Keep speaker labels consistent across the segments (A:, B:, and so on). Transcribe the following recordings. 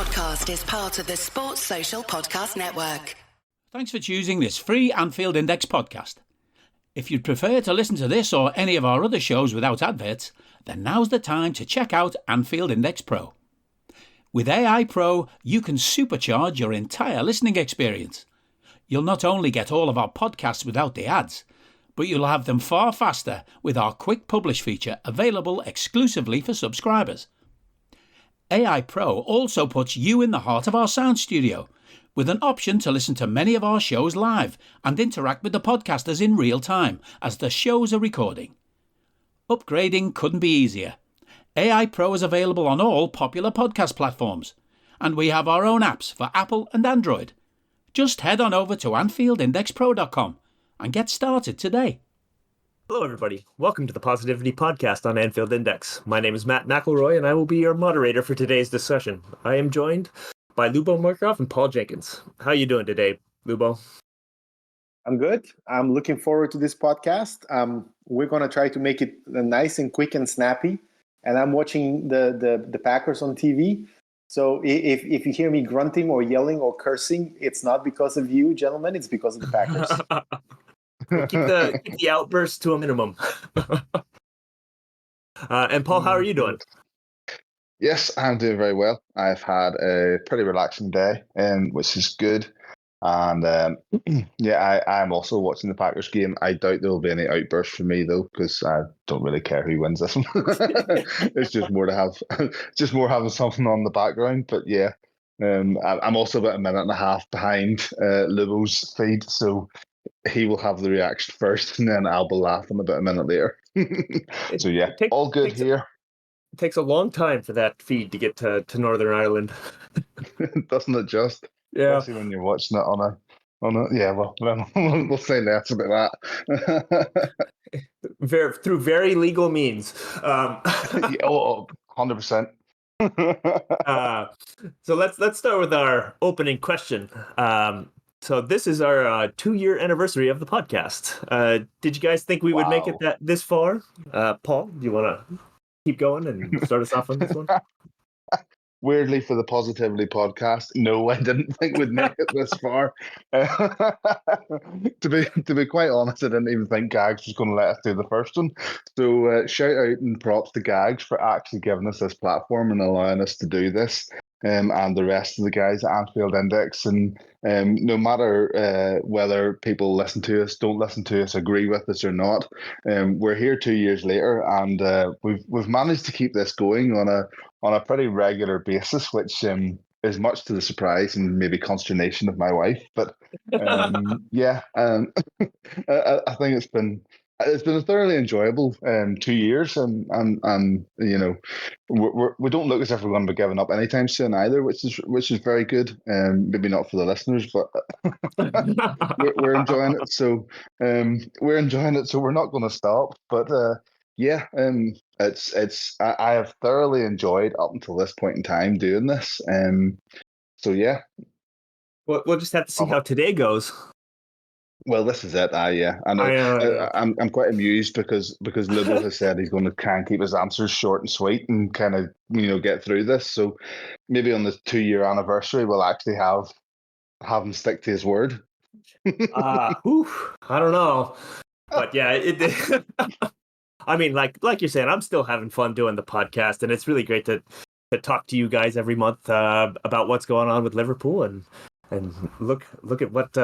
A: podcast is part of the Sports Social Podcast Network.
B: Thanks for choosing this free Anfield Index podcast. If you'd prefer to listen to this or any of our other shows without adverts, then now's the time to check out Anfield Index Pro. With AI Pro, you can supercharge your entire listening experience. You'll not only get all of our podcasts without the ads, but you'll have them far faster with our quick publish feature available exclusively for subscribers. AI Pro also puts you in the heart of our sound studio, with an option to listen to many of our shows live and interact with the podcasters in real time as the shows are recording. Upgrading couldn't be easier. AI Pro is available on all popular podcast platforms, and we have our own apps for Apple and Android. Just head on over to AnfieldIndexPro.com and get started today.
C: Hello, everybody. Welcome to the Positivity Podcast on Anfield Index. My name is Matt McElroy, and I will be your moderator for today's discussion. I am joined by Lubo Markov and Paul Jenkins. How are you doing today, Lubo?
D: I'm good. I'm looking forward to this podcast. We're going to try to make it nice and quick and snappy. And I'm watching the Packers on TV. So if you hear me grunting or yelling or cursing, it's not because of you, gentlemen. It's because of the Packers.
C: Keep the outbursts to a minimum. And Paul, how are you doing?
E: Yes, I'm doing very well. I've had a pretty relaxing day, which is good. And I'm also watching the Packers game. I doubt there will be any outbursts from me though, because I don't really care who wins this one. It's just more having something on the background. But yeah, I'm also about a minute and a half behind Lubo's feed, so he will have the reaction first, and then I'll be laughing about a minute later. So yeah, all good here.
C: It takes a long time for that feed to get to Northern Ireland.
E: Doesn't it just?
C: Yeah.
E: Especially when you're watching it on a yeah, well, we'll say less about that.
C: Through very legal means.
E: 100%.
C: So let's start with our opening question. So this is our 2-year anniversary of the podcast. Did you guys think we would make it this far? Paul, do you want to keep going and start us off on this one?
E: Weirdly, for the Positivity Podcast, no, I didn't think we'd make it this far. To be quite honest, I didn't even think Gags was going to let us do the first one. So shout out and props to Gags for actually giving us this platform and allowing us to do this. And the rest of the guys at Anfield Index. And no matter whether people listen to us, don't listen to us, agree with us or not, we're here 2 years later, and we've managed to keep this going on a pretty regular basis, which is much to the surprise and maybe consternation of my wife. But I think it's been a thoroughly enjoyable 2 years, and you know, we don't look as if we're going to be giving up anytime soon either, which is very good. Maybe not for the listeners, but we're enjoying it. So we're not going to stop. But I have thoroughly enjoyed up until this point in time doing this. So yeah,
C: We'll just have to see how today goes.
E: Well, this is it. I'm quite amused because Lubo has said he's going to try and keep his answers short and sweet and kind of get through this. So maybe on the 2-year anniversary, we'll actually have him stick to his word.
C: I don't know, but yeah, I mean, like you're saying, I'm still having fun doing the podcast, and it's really great to talk to you guys every month about what's going on with Liverpool and look at what.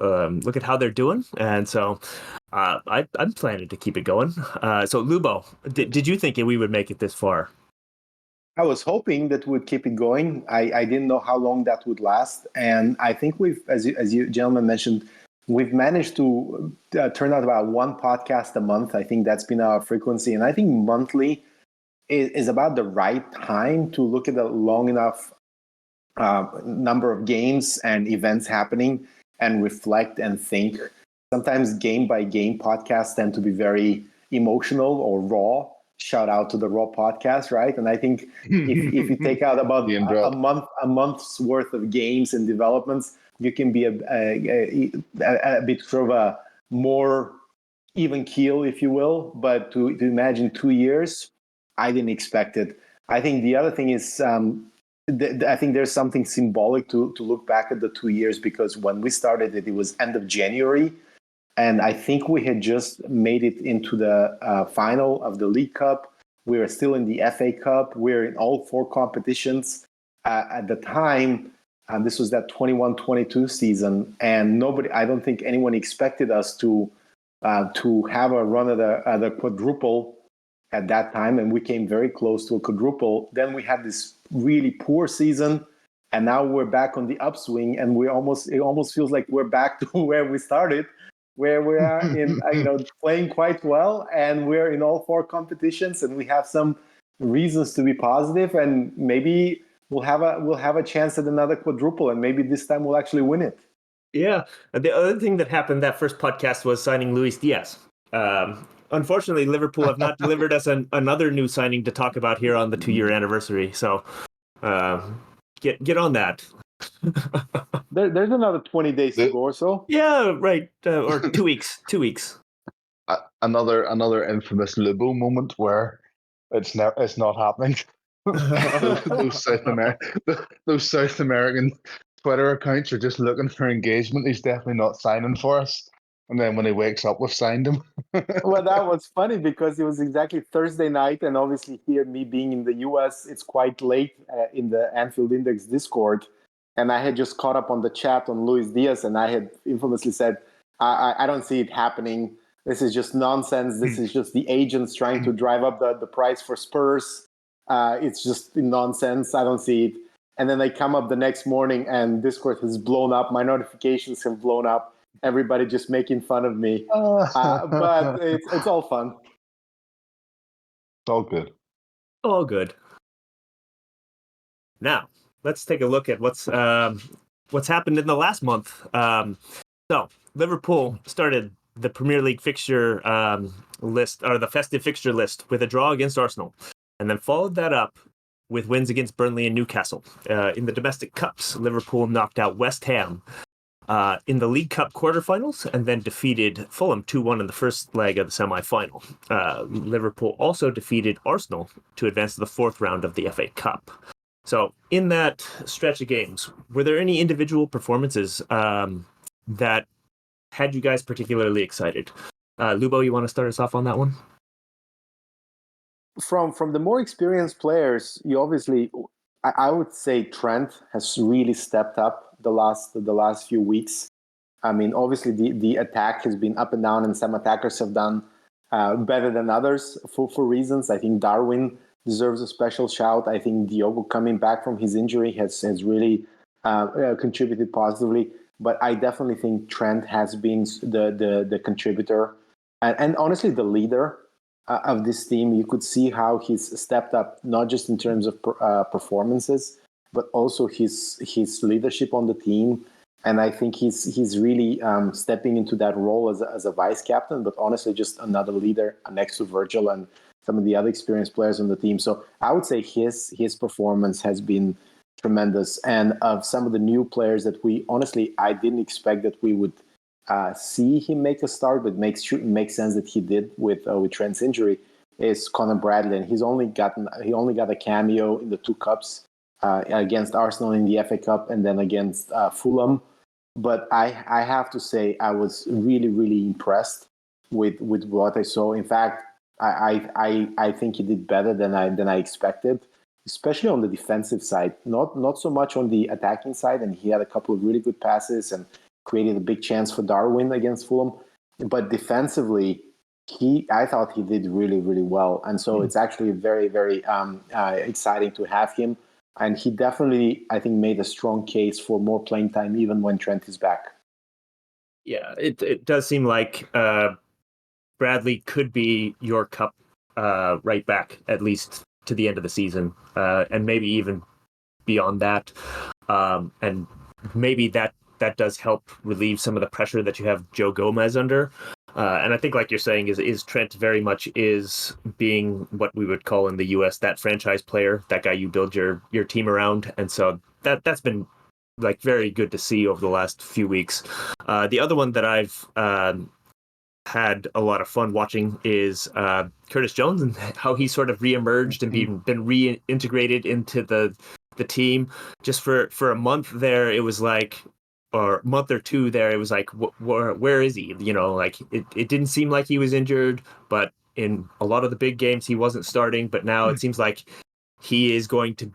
C: Look at how they're doing, and so I'm planning to keep it going. So Lubo, did you think we would make it this far?
D: I was hoping that we'd keep it going. I didn't know how long that would last, and I think we've, as you gentlemen mentioned, we've managed to turn out about one podcast a month. I think that's been our frequency, and I think monthly is about the right time to look at a long enough number of games and events happening and reflect and think. Sometimes game by game podcasts tend to be very emotional or raw. Shout out to the Raw podcast, right? And I think if you take out about a month's worth of games and developments, you can be a bit sort of a more even keel, if you will. But to imagine 2 years, I didn't expect it. I think the other thing is I think there's something symbolic to look back at the 2 years, because when we started it was end of January. And I think we had just made it into the final of the League Cup. We were still in the FA Cup. We were in all 4 competitions at the time. This was that 21-22 season. And I don't think anyone expected us to have a run at the quadruple at that time. And we came very close to a quadruple. Then we had this really poor season. And now we're back on the upswing. And it almost feels like we're back to where we started, where we are in, playing quite well, and we're in all 4 competitions, and we have some reasons to be positive, and maybe we'll have a chance at another quadruple, and maybe this time we'll actually win it.
C: Yeah. The other thing that happened that first podcast was signing Luis Diaz. Unfortunately, Liverpool have not delivered us another new signing to talk about here on the 2-year anniversary. So get on that.
D: There's another 20 days to go or so.
C: Yeah, right. Or 2 weeks. 2 weeks.
E: Another infamous Lubo moment where it's not happening. those South American Twitter accounts are just looking for engagement. He's definitely not signing for us. And then when he wakes up, we've signed him.
D: Well, that was funny because it was exactly Thursday night, and obviously here, me being in the US, it's quite late in the Anfield Index Discord. And I had just caught up on the chat on Luis Diaz, and I had infamously said, I don't see it happening. This is just nonsense. This is just the agents trying to drive up the price for Spurs. It's just nonsense. I don't see it. And then I come up the next morning, and Discord has blown up. My notifications have blown up. Everybody just making fun of me. But it's all fun.
E: It's all good.
C: All good. Now, let's take a look at what's happened in the last month. So Liverpool started the Premier League fixture list, or the festive fixture list, with a draw against Arsenal, and then followed that up with wins against Burnley and Newcastle. In the domestic cups, Liverpool knocked out West Ham in the League Cup quarterfinals, and then defeated Fulham 2-1 in the first leg of the semi-final. Liverpool also defeated Arsenal to advance to the 4th round of the FA Cup. So in that stretch of games, were there any individual performances that had you guys particularly excited? Lubo, you want to start us off on that one?
D: From the more experienced players, you obviously, I would say Trent has really stepped up the last few weeks. I mean, obviously the attack has been up and down, and some attackers have done better than others for reasons. I think Darwin deserves a special shout. I think Diogo coming back from his injury has really contributed positively. But I definitely think Trent has been the contributor and honestly the leader of this team. You could see how he's stepped up, not just in terms of performances, but also his leadership on the team. And I think he's really stepping into that role as a vice captain, but honestly just another leader next to Virgil and some of the other experienced players on the team. So I would say his performance has been tremendous. And of some of the new players that I didn't expect that we would see him make a start, but makes sense that he did with Trent's injury, is Conor Bradley. And he only got a cameo in the 2 cups against Arsenal in the FA Cup and then against Fulham. But I have to say I was really, really impressed with what I saw. In fact, I think he did better than I expected, especially on the defensive side. Not so much on the attacking side, and he had a couple of really good passes and created a big chance for Darwin against Fulham. But defensively, I thought he did really, really well, and so it's actually very, very exciting to have him. And he definitely, I think, made a strong case for more playing time even when Trent is back.
C: Yeah, it does seem like Bradley could be your cup right back, at least to the end of the season, and maybe even beyond that. And maybe that does help relieve some of the pressure that you have Joe Gomez under. And I think, like you're saying, is Trent very much is being what we would call in the US that franchise player, that guy you build your team around. And so that's been like very good to see over the last few weeks. The other one that I've had a lot of fun watching is Curtis Jones and how he sort of reemerged and been reintegrated into the team. Just for a month there, it was like, or a month or two there, it was like, where is he? You know, like it didn't seem like he was injured, but in a lot of the big games, he wasn't starting. But now it seems like he is going to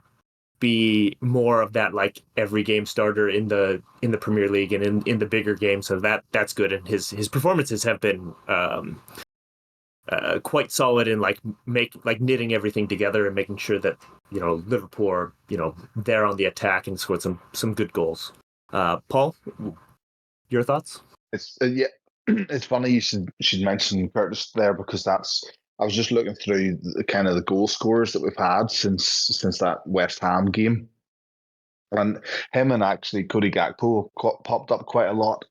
C: be more of that like every game starter in the Premier League and in the bigger games. So that's good, and his performances have been quite solid in like knitting everything together and making sure that, you know, Liverpool are, you know, there on the attack and scored some good goals. Paul, your thoughts?
E: It's yeah, it's funny you should mention Curtis there, because I was just looking through the kind of the goal scorers that we've had since that West Ham game, and him and actually Cody Gakpo popped up quite a lot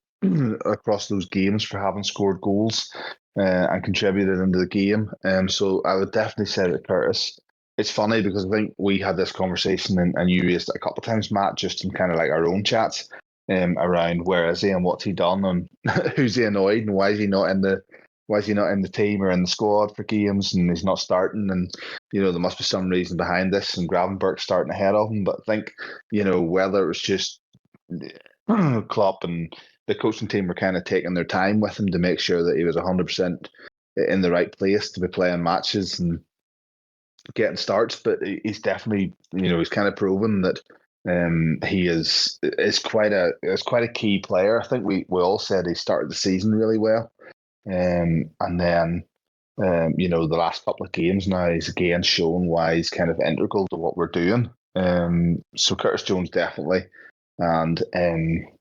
E: across those games for having scored goals and contributed into the game. So I would definitely say that Curtis. It's funny because I think we had this conversation and you raised it a couple of times, Matt, just in kind of like our own chats around where is he and what's he done and who's he annoyed and why is he not in the team or in the squad for games and he's not starting, and you know there must be some reason behind this, and Gravenberch starting ahead of him. But I think, you know, whether it was just Klopp and the coaching team were kind of taking their time with him to make sure that he was 100% in the right place to be playing matches and getting starts, but he's definitely, you know, he's kind of proven that he is quite a key player. I think we all said he started the season really well, and then you know, the last couple of games now he's again shown why he's kind of integral to what we're doing. So Curtis Jones definitely, and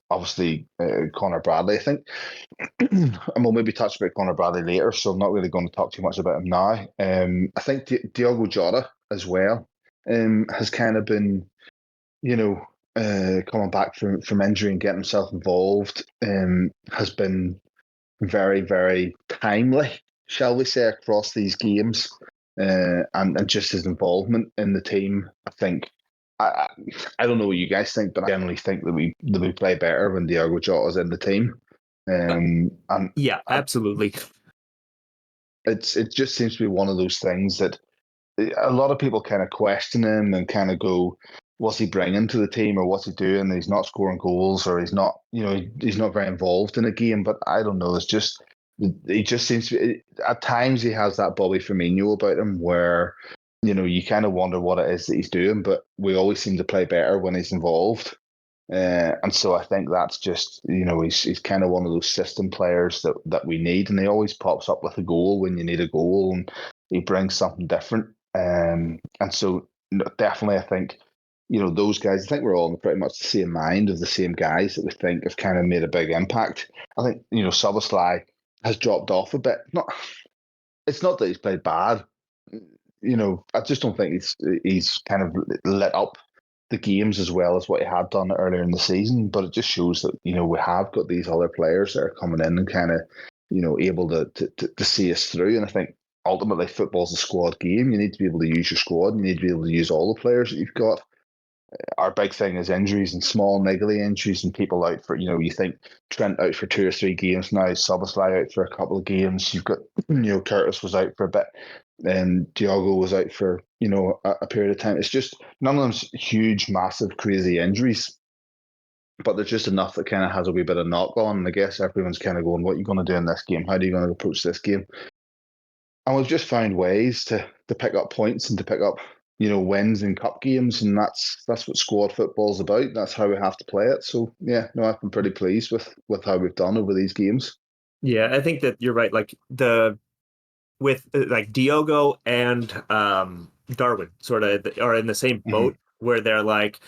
E: obviously Connor Bradley. I think, and we'll maybe touch about Connor Bradley later, so I'm not really going to talk too much about him now. I think Diogo Jota as well has kind of been, you know, coming back from injury and getting himself involved, has been very, very timely, shall we say, across these games, and just his involvement in the team. I think, I don't know what you guys think, but I generally think that we play better when Diogo Jota's in the team. And
C: Yeah, absolutely.
E: It just seems to be one of those things that a lot of people kind of question him and kind of go, what's he bringing to the team, or what's he doing? He's not scoring goals, or he's not, you know, he's not very involved in a game. But I don't know. It's just, he just seems to be, at times he has that Bobby Firmino about him where, you know, you kind of wonder what it is that he's doing, but we always seem to play better when he's involved. And so I think that's just, you know, he's kind of one of those system players that we need, and he always pops up with a goal when you need a goal, and he brings something different. And so definitely, I think, you know, those guys, I think we're all in pretty much the same mind of the same guys that we think have kind of made a big impact. I think, you know, Szoboszlai has dropped off a bit. It's not that he's played bad. You know, I just don't think he's kind of lit up the games as well as what he had done earlier in the season. But it just shows that, you know, we have got these other players that are coming in and kind of, you know, able to see us through. And I think ultimately football's a squad game. You need to be able to use your squad. You need to be able to use all the players that you've got. Our big thing is injuries and small niggly injuries and people out for, you know, you think Trent out for 2 or 3 games now, Szoboszlai out for a couple of games. You've got, you know, Curtis was out for a bit, and Diogo was out for, you know, a period of time. It's just none of them's huge, massive, crazy injuries, but there's just enough that kind of has a wee bit of knock on. And I guess everyone's kind of going, what are you going to do in this game? How are you going to approach this game? And we've just found ways to pick up points and to pick up, you know, wins in cup games, and that's what squad football's about. That's how we have to play it. So yeah, no, I've been pretty pleased with how we've done over these games.
C: Yeah, I think that you're right. Like with Diogo and Darwin sort of are in the same boat where they're like,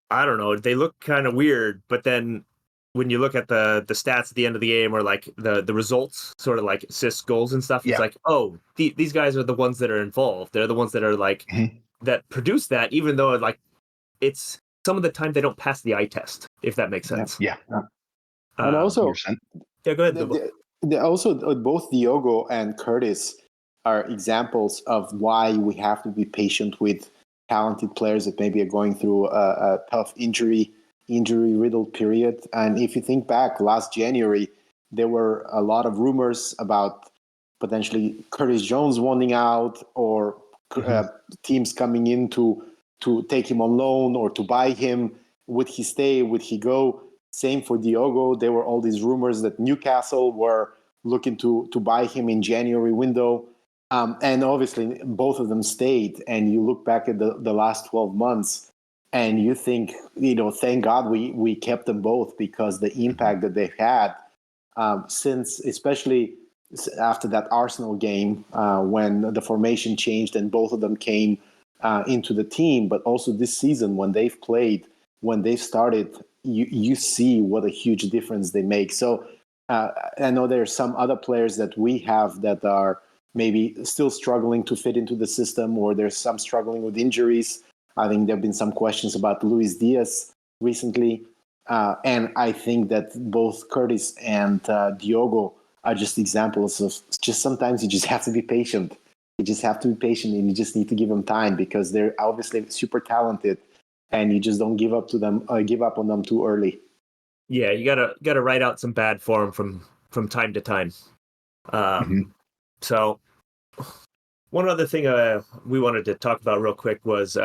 C: I don't know, they look kind of weird, but then when you look at the stats at the end of the game, or like the results, sort of like assists, goals and stuff, it's like, oh, these guys are the ones that are involved. They're the ones that are like that produce that, even though like it's some of the time they don't pass the eye test, if that makes sense.
E: Yeah.
D: And also,
C: yeah, go ahead.
D: Also, both Diogo and Curtis are examples of why we have to be patient with talented players that maybe are going through a tough injury-riddled period. And if you think back, last January, there were a lot of rumors about potentially Curtis Jones wanting out, or teams coming in to to take him on loan or to buy him. Would he stay? Would he go? Same for Diogo. There were all these rumors that Newcastle were looking to buy him in January window. And obviously, both of them stayed. And you look back at the last 12 months and you think, thank God we kept them both, because the impact that they've had since, especially after that Arsenal game, when the formation changed and both of them came into the team, but also this season when they've played, when they've started, you see what a huge difference they make. So I know there are some other players that we have that are maybe still struggling to fit into the system, or there's some struggling with injuries. I think there have been some questions about Luis Diaz recently. And I think that both Curtis and Diogo are just examples of just sometimes you just have to be patient. You just have to be patient, and you just need to give them time, because they're obviously super talented, and you just don't give up on them too early.
C: Yeah, you gotta write out some bad form from time to time. So one other thing we wanted to talk about real quick was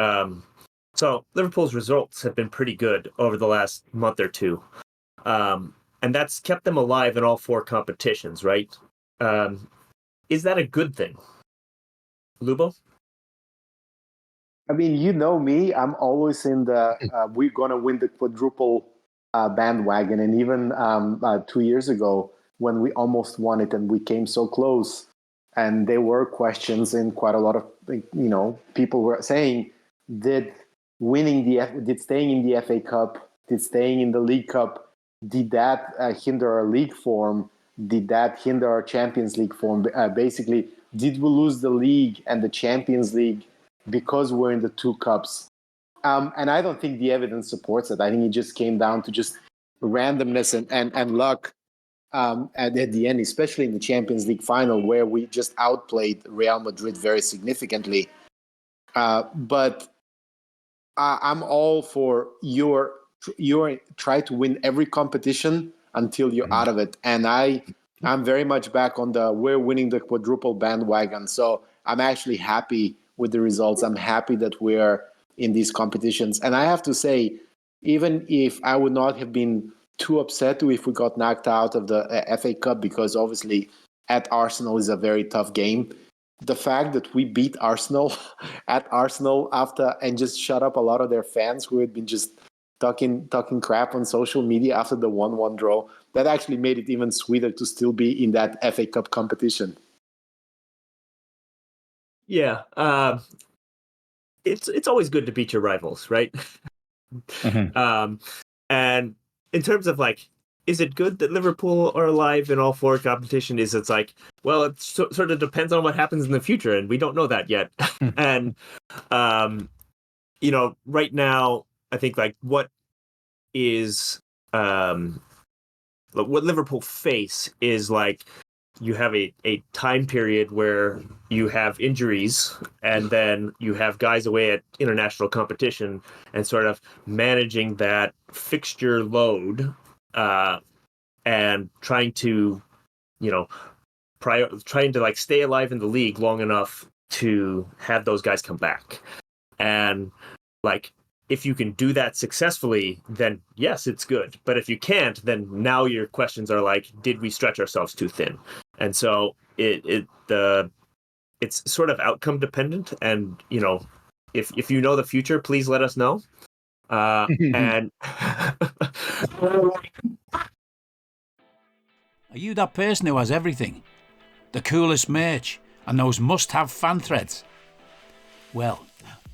C: so Liverpool's results have been pretty good over the last month or two, and that's kept them alive in all 4 competitions, right? Is that a good thing, Lubo?
D: I mean, you know me, I'm always in the we're going to win the quadruple bandwagon. And even 2 years ago, when we almost won it and we came so close, and there were questions, and quite a lot of people were saying, did staying in the FA Cup, did staying in the League Cup, did that hinder our league form? Did that hinder our Champions League form? Basically, did we lose the league and the Champions League because we're in the 2 cups? And I don't think the evidence supports it. I think it just came down to just randomness and luck at the end, especially in the Champions League final, where we just outplayed Real Madrid very significantly. But I'm all for your try to win every competition until you're out of it. And I'm very much back on we're winning the quadruple bandwagon. So I'm actually happy with the results. I'm happy that we're in these competitions. And I have to say, even if I would not have been too upset if we got knocked out of the FA Cup, because obviously at Arsenal is a very tough game, the fact that we beat Arsenal at Arsenal after and just shut up a lot of their fans who had been just talking crap on social media after the 1-1 draw, that actually made it even sweeter to still be in that FA Cup competition.
C: Yeah, it's always good to beat your rivals, right? And in terms of is it good that Liverpool are alive in all 4 competition? It's like, well, it sort of depends on what happens in the future, and we don't know that yet. And right now, I think what Liverpool face is you have a time period where you have injuries, and then you have guys away at international competition, and sort of managing that fixture load, and trying to stay alive in the league long enough to have those guys come back. And if you can do that successfully, then yes, it's good. But if you can't, then now your questions are did we stretch ourselves too thin? And so it's sort of outcome dependent. And if you know the future, please let us know. And
B: Are you that person who has everything? The coolest merch and those must-have fan threads? Well,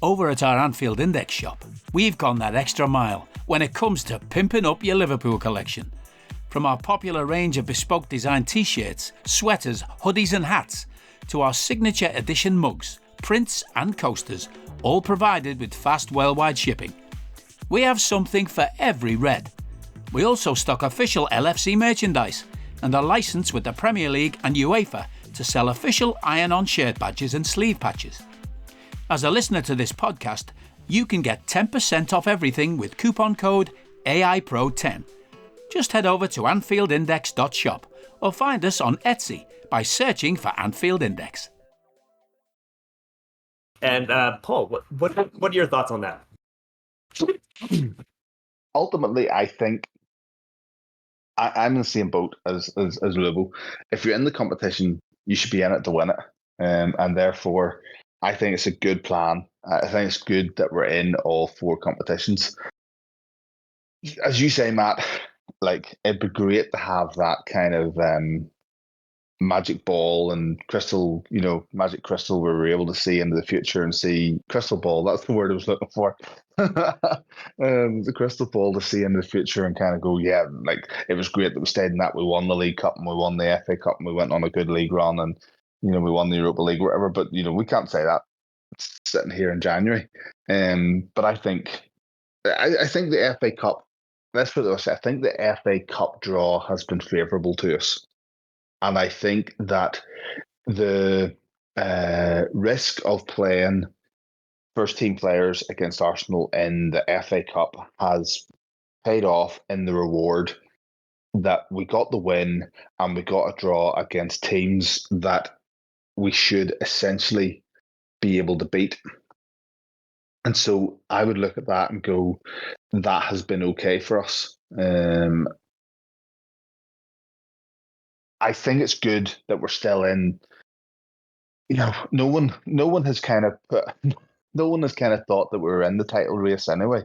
B: over at our Anfield Index shop, we've gone that extra mile when it comes to pimping up your Liverpool collection. From our popular range of bespoke design t-shirts, sweaters, hoodies and hats, to our signature edition mugs, prints and coasters, all provided with fast worldwide shipping. We have something for every red. We also stock official LFC merchandise and are licensed with the Premier League and UEFA to sell official iron-on shirt badges and sleeve patches. As a listener to this podcast, you can get 10% off everything with coupon code AIPRO10. Just head over to AnfieldIndex.shop or find us on Etsy by searching for Anfield Index.
C: And Paul, what are your thoughts on that?
E: Ultimately, I think I'm in the same boat as Lubo. If you're in the competition, you should be in it to win it, and therefore, I think it's a good plan. I think it's good that we're in all 4 competitions. As you say, Matt, like it'd be great to have that kind of magic ball and crystal, magic crystal where we're able to see into the future and see crystal ball. That's the word I was looking for. The crystal ball to see into the future and kind of go, yeah, like it was great that we stayed in that. We won the League Cup and we won the FA Cup and we went on a good league run and, we won the Europa League, whatever. But, we can't say that sitting here in January. But I think the FA Cup, let's put it this way, I think the FA Cup draw has been favourable to us. And I think that the risk of playing first team players against Arsenal in the FA Cup has paid off in the reward that we got the win and we got a draw against teams that we should essentially be able to beat. And so I would look at that and go, that has been okay for us. I think it's good that we're still in. No one has kind of thought that we were in the title race anyway.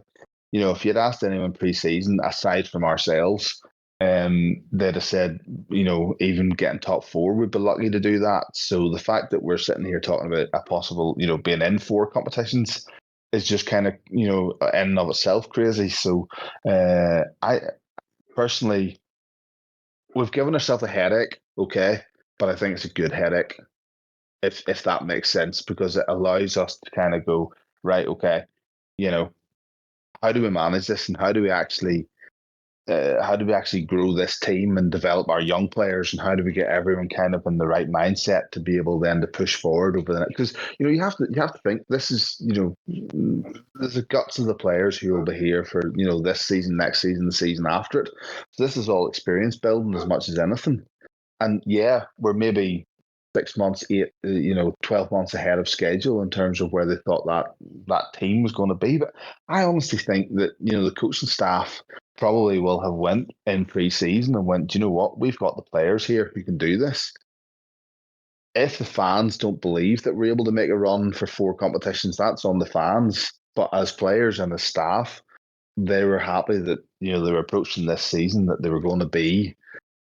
E: If you'd asked anyone pre-season, aside from ourselves, they'd have said, even getting top 4, we'd be lucky to do that. So the fact that we're sitting here talking about a possible, being in 4 competitions is just kind of, in and of itself crazy. So I personally, we've given ourselves a headache, okay, but I think it's a good headache, if that makes sense, because it allows us to kind of go, right, okay, how do we manage this and how do we actually grow this team and develop our young players and how do we get everyone kind of in the right mindset to be able then to push forward over the next, because you have to think this is there's the guts of the players who will be here for this season, next season, the season after it. So this is all experience building as much as anything. And yeah, we're maybe 6 months, 12 months ahead of schedule in terms of where they thought that team was going to be. But I honestly think that, the coaching staff probably will have went in pre-season and went, do you know what? We've got the players here who can do this. If the fans don't believe that we're able to make a run for 4 competitions, that's on the fans. But as players and as staff, they were happy that, they were approaching this season, that they were going to be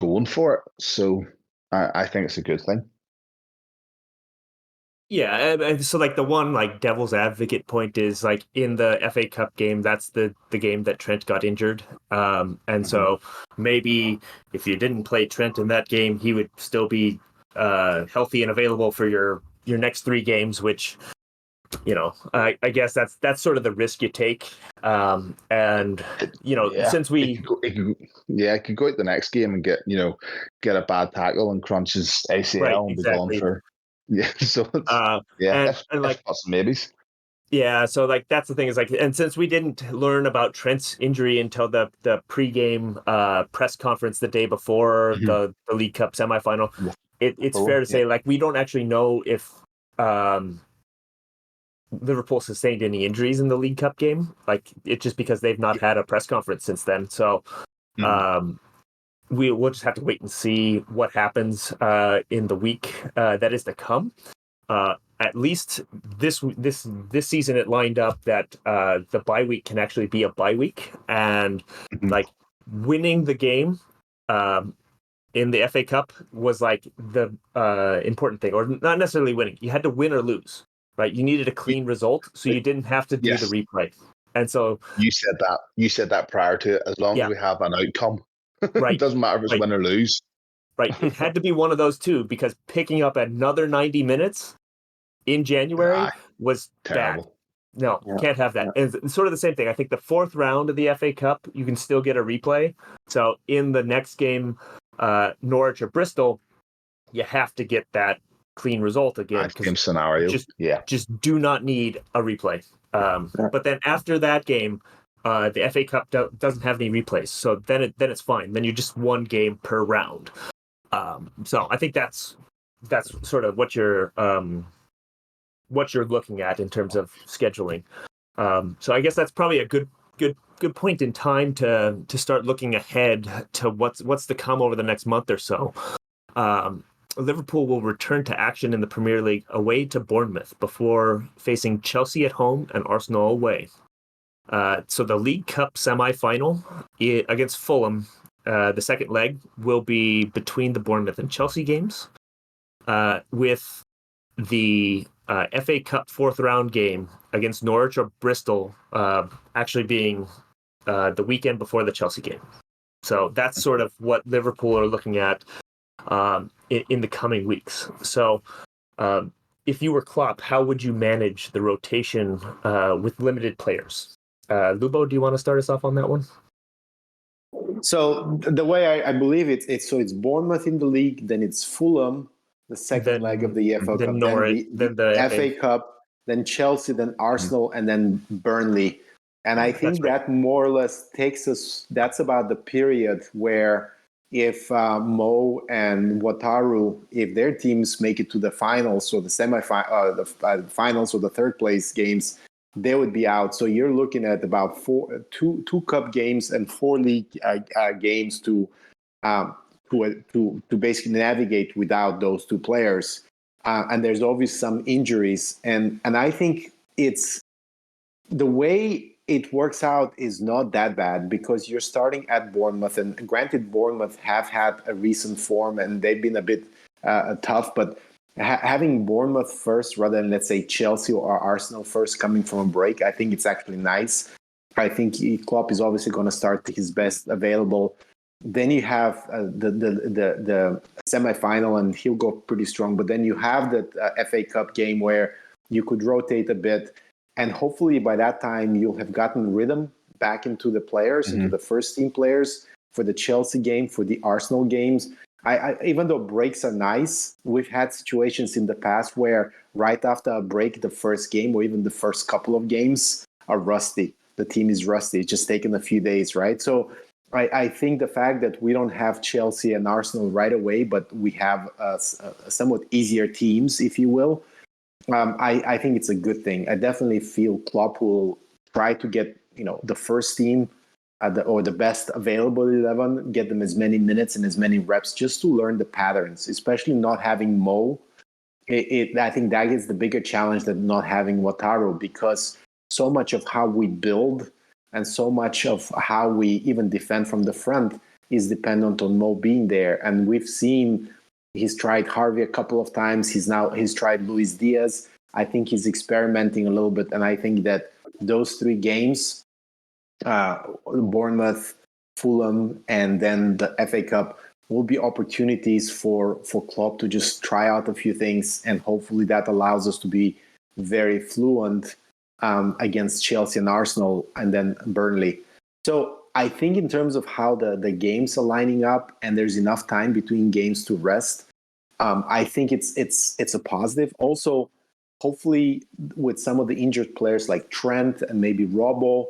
E: going for it. So I think it's a good thing.
C: Yeah, and so like the one like devil's advocate point is like in the FA Cup game, that's the game that Trent got injured. And so maybe if you didn't play Trent in that game, he would still be healthy and available for your next 3 games, which I guess that's sort of the risk you take. And since we
E: it could go out the next game and get a bad tackle and crunch his ACL
C: right,
E: and
C: exactly.
E: be gone for so it's
C: and like
E: maybes.
C: Yeah, so like that's the thing is like, and since we didn't learn about Trent's injury until the pregame press conference the day before the League Cup semifinal, it's fair to say like we don't actually know if Liverpool sustained any injuries in the League Cup game. Like it's just because they've not had a press conference since then. So we'll just have to wait and see what happens in the week that is to come. At least this season, it lined up that the bye week can actually be a bye week, and like winning the game in the FA Cup was like the important thing, or not necessarily winning. You had to win or lose, right? You needed a clean result, so you didn't have to do the replay. And so
E: you said that prior to it. As long as we have an outcome,
C: right,
E: it doesn't matter if it's win or lose.
C: Right, it had to be one of those two because picking up another 90 minutes in January was
E: terrible.
C: bad. No, can't have that. And it's sort of the same thing. I think the 4th round of the FA Cup, you can still get a replay. So in the next game, Norwich or Bristol, you have to get that clean result again.
E: Game scenario.
C: Just do not need a replay. But then after that game, the FA Cup doesn't have any replays. So then it's fine. Then you're just 1 game per round. So I think that's sort of what you're what you're looking at in terms of scheduling. So I guess that's probably a good point in time to start looking ahead to what's to come over the next month or so. Liverpool will return to action in the Premier League away to Bournemouth before facing Chelsea at home and Arsenal away. So the League Cup semi-final against Fulham, the second leg, will be between the Bournemouth and Chelsea games, with the FA Cup fourth round game against Norwich or Bristol actually being the weekend before the Chelsea game. So that's sort of what Liverpool are looking at in the coming weeks. So if you were Klopp, how would you manage the rotation with limited players? Lubo, do you want to start us off on that one?
D: So the way I believe it's Bournemouth in the league, then it's Fulham, the second leg of the FA Cup,
C: Norwich,
D: then the FA Cup, then Chelsea, then Arsenal, and then Burnley. And I think that more or less takes us, that's about the period where if Mo and Wataru, if their teams make it to the finals or the the finals or the third place games, they would be out. So you're looking at about two cup games and 4 league games to basically navigate without those 2 players. And there's obviously some injuries. And I think it's the way it works out is not that bad because you're starting at Bournemouth. And granted, Bournemouth have had a recent form and they've been a bit tough. But having Bournemouth first rather than, let's say, Chelsea or Arsenal first coming from a break, I think it's actually nice. I think Klopp is obviously going to start his best available. Then you have the semi-final, and he'll go pretty strong. But then you have the FA Cup game where you could rotate a bit. And hopefully by that time, you'll have gotten rhythm back into the players, into the first team players for the Chelsea game, for the Arsenal games. I even though breaks are nice, we've had situations in the past where right after a break, the first game or even the first couple of games are rusty. The team is rusty. It's just taken a few days, right? So I think the fact that we don't have Chelsea and Arsenal right away, but we have somewhat easier teams, if you will, I think it's a good thing. I definitely feel Klopp will try to get the first team or the best available 11, get them as many minutes and as many reps just to learn the patterns, especially not having Mo. I think that is the bigger challenge than not having Wataru, because so much of how we build and so much of how we even defend from the front is dependent on Mo being there. And we've seen he's tried Harvey a couple of times. He's tried Luis Diaz. I think he's experimenting a little bit. And I think that those 3 games, Bournemouth, Fulham, and then the FA Cup, will be opportunities for Klopp to just try out a few things. And hopefully that allows us to be very fluent against Chelsea and Arsenal and then Burnley. So I think in terms of how the games are lining up and there's enough time between games to rest, I think it's a positive. Also, hopefully with some of the injured players like Trent and maybe Robbo,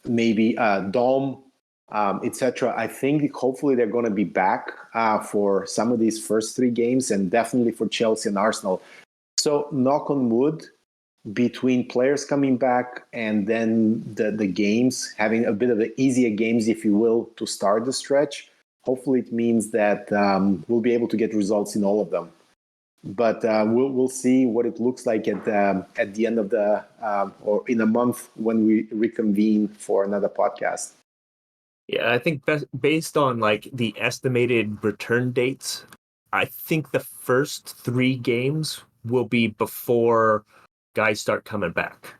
D: maybe Dom, etc. I think hopefully they're going to be back for some of these first 3 games and definitely for Chelsea and Arsenal. So knock on wood, between players coming back and then the games, having a bit of the easier games, if you will, to start the stretch, hopefully it means that we'll be able to get results in all of them. But we'll see what it looks like at the end of or in a month when we reconvene for another podcast.
C: Yeah, I think based on like the estimated return dates, I think the first 3 games will be before guys start coming back,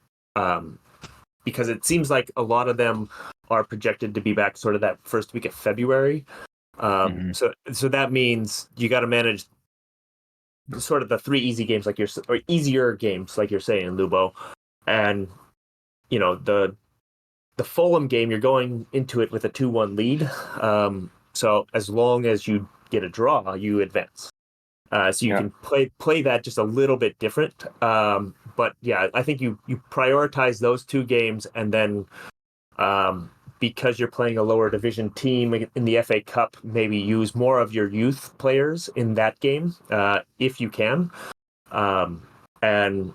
C: because it seems like a lot of them are projected to be back sort of that first week of February. So that means you got to manage sort of the 3 easy games or easier games like you're saying, Lubo, and the Fulham game, you're going into it with a 2-1 lead. So as long as you get a draw, you advance. So you can play that just a little bit different. But yeah, I think you prioritize those 2 games, and then because you're playing a lower division team in the FA Cup, maybe use more of your youth players in that game if you can. and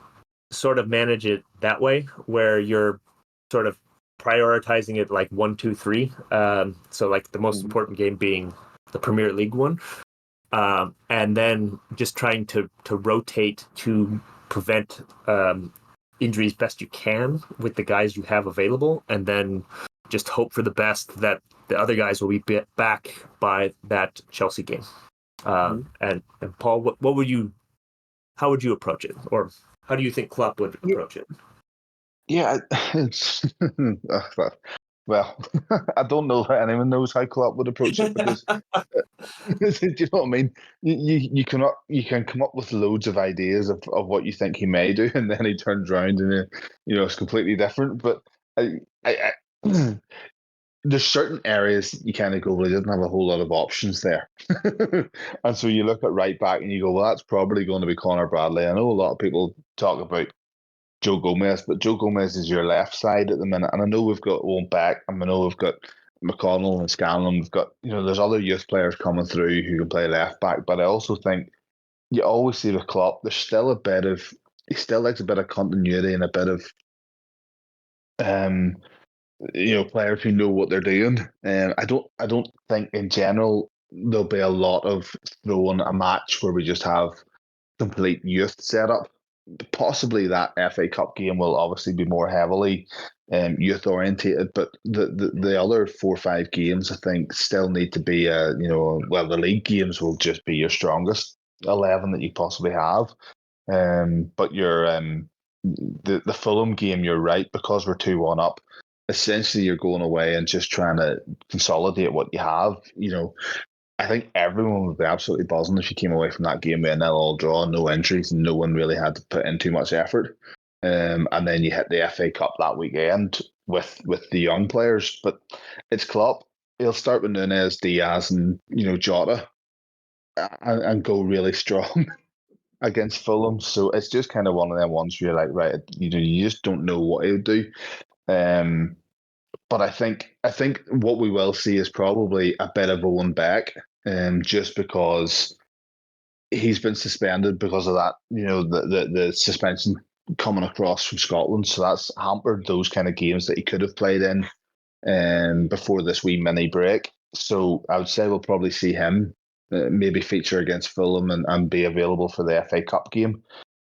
C: sort of manage it that way, where you're sort of prioritizing it like 1, 2, 3. So like the most important game being the Premier League one, and then just trying to rotate to prevent injuries best you can with the guys you have available, and then just hope for the best that the other guys will be back by that Chelsea game. And Paul, what would you? How would you approach it, or how do you think Klopp would approach it?
E: Yeah, it's well, I don't know that anyone knows how Klopp would approach it because do you know what I mean? You can come up with loads of ideas of what you think he may do, and then he turns around and it's completely different. But I there's certain areas you kind of go, well, he doesn't have a whole lot of options there. And so you look at right back and you go, well, that's probably going to be Connor Bradley. I know a lot of people talk about Joe Gomez, but Joe Gomez is your left side at the minute. And I know we've got Owen Beck, and I know we've got McConnell and Scanlon. We've got, there's other youth players coming through who can play left back. But I also think you always see with Klopp, there's still he still likes a bit of continuity and a bit of, players who know what they're doing. And I don't think in general there'll be a lot of throwing a match where we just have complete youth setup. Possibly that FA Cup game will obviously be more heavily youth orientated, but the other 4 or 5 games I think still need to be the league games will just be your strongest 11 that you possibly have. But the Fulham game, you're right, because we're 2-1 up. Essentially, you're going away and just trying to consolidate what you have. I think everyone would be absolutely buzzing if you came away from that game with a 0-0 draw, no injuries, and no one really had to put in too much effort. And then you hit the FA Cup that weekend with the young players. But it's Klopp. He'll start with Nunez, Diaz, and Jota, and go really strong against Fulham. So it's just kind of one of them ones where you're like, right, you just don't know what he'll do. But I think what we will see is probably a bit of Owen Beck, just because he's been suspended because of that. The suspension coming across from Scotland, so that's hampered those kind of games that he could have played in before this wee mini break. So I would say we'll probably see him maybe feature against Fulham and be available for the FA Cup game.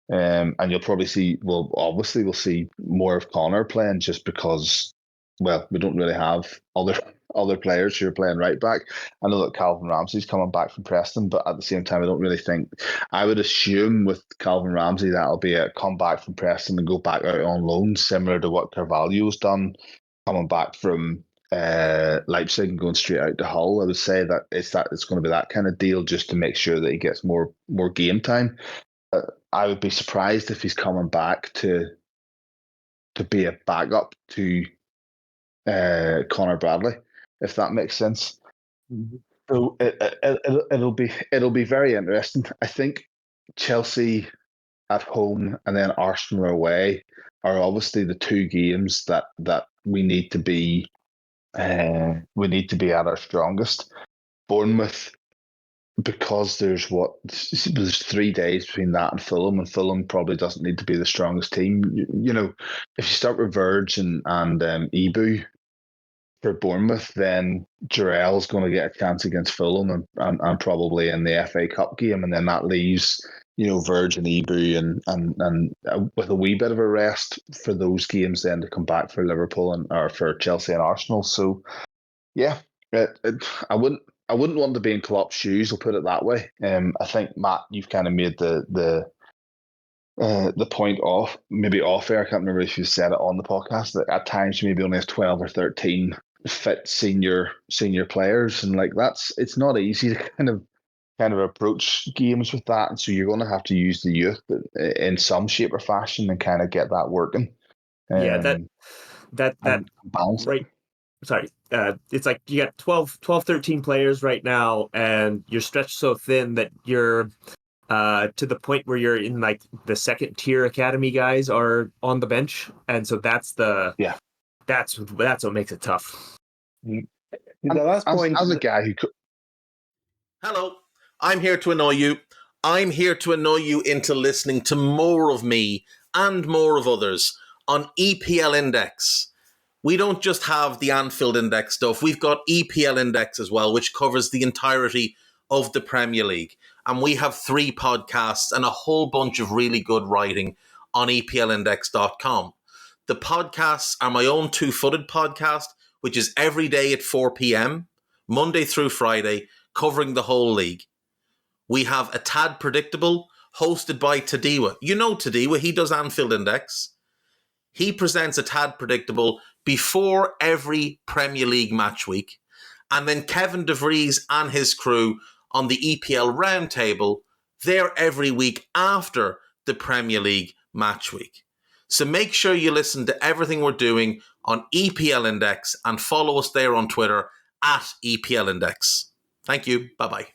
E: And you'll probably see, we'll see more of Connor playing just because, we don't really have other players who are playing right back. I know that Calvin Ramsey's coming back from Preston, but at the same time, I don't really think. I would assume with Calvin Ramsey that'll be a come back from Preston and go back out on loan, similar to what Carvalho's done, coming back from Leipzig and going straight out to Hull. I would say that it's going to be that kind of deal just to make sure that he gets more game time. I would be surprised if he's coming back to be a backup to Connor Bradley, if that makes sense. Mm-hmm. So it'll be very interesting. I think Chelsea at home and then Arsenal away are obviously the 2 games that we need to be at our strongest. Bournemouth, because there's 3 days between that and Fulham probably doesn't need to be the strongest team. If you start with Verge and Ibu for Bournemouth, then Jarrell's going to get a chance against Fulham and probably in the FA Cup game, and then that leaves Verge and Ibu and with a wee bit of a rest for those games then to come back for Liverpool or for Chelsea and Arsenal. So yeah, I wouldn't want to be in Klopp's shoes. I'll put it that way. I think Matt, you've kind of made the point off air. I can't remember if you said it on the podcast that at times you maybe only have 12 or 13 fit senior players, and like it's not easy to kind of approach games with that, and so you're going to have to use the youth in some shape or fashion and kind of get that working.
C: That
E: balance
C: right. Sorry, it's like you got 12, 13 players right now, and you're stretched so thin that you're to the point where you're in like the second tier academy guys are on the bench, and so that's what makes it tough.
D: The last point,
E: as a guy who could...
F: Hello, I'm here to annoy you. I'm here to annoy you into listening to more of me and more of others on EPL Index. We don't just have the Anfield Index stuff. We've got EPL Index as well, which covers the entirety of the Premier League. And we have 3 podcasts and a whole bunch of really good writing on EPLindex.com. The podcasts are my own Two-Footed podcast, which is every day at 4 p.m., Monday through Friday, covering the whole league. We have A Tad Predictable, hosted by Tadiwa. You know Tadiwa, he does Anfield Index. He presents A Tad Predictable before every Premier League match week. And then Kevin DeVries and his crew on the EPL Roundtable, they're every week after the Premier League match week. So make sure you listen to everything we're doing on EPL Index and follow us there on Twitter at EPL Index. Thank you. Bye-bye.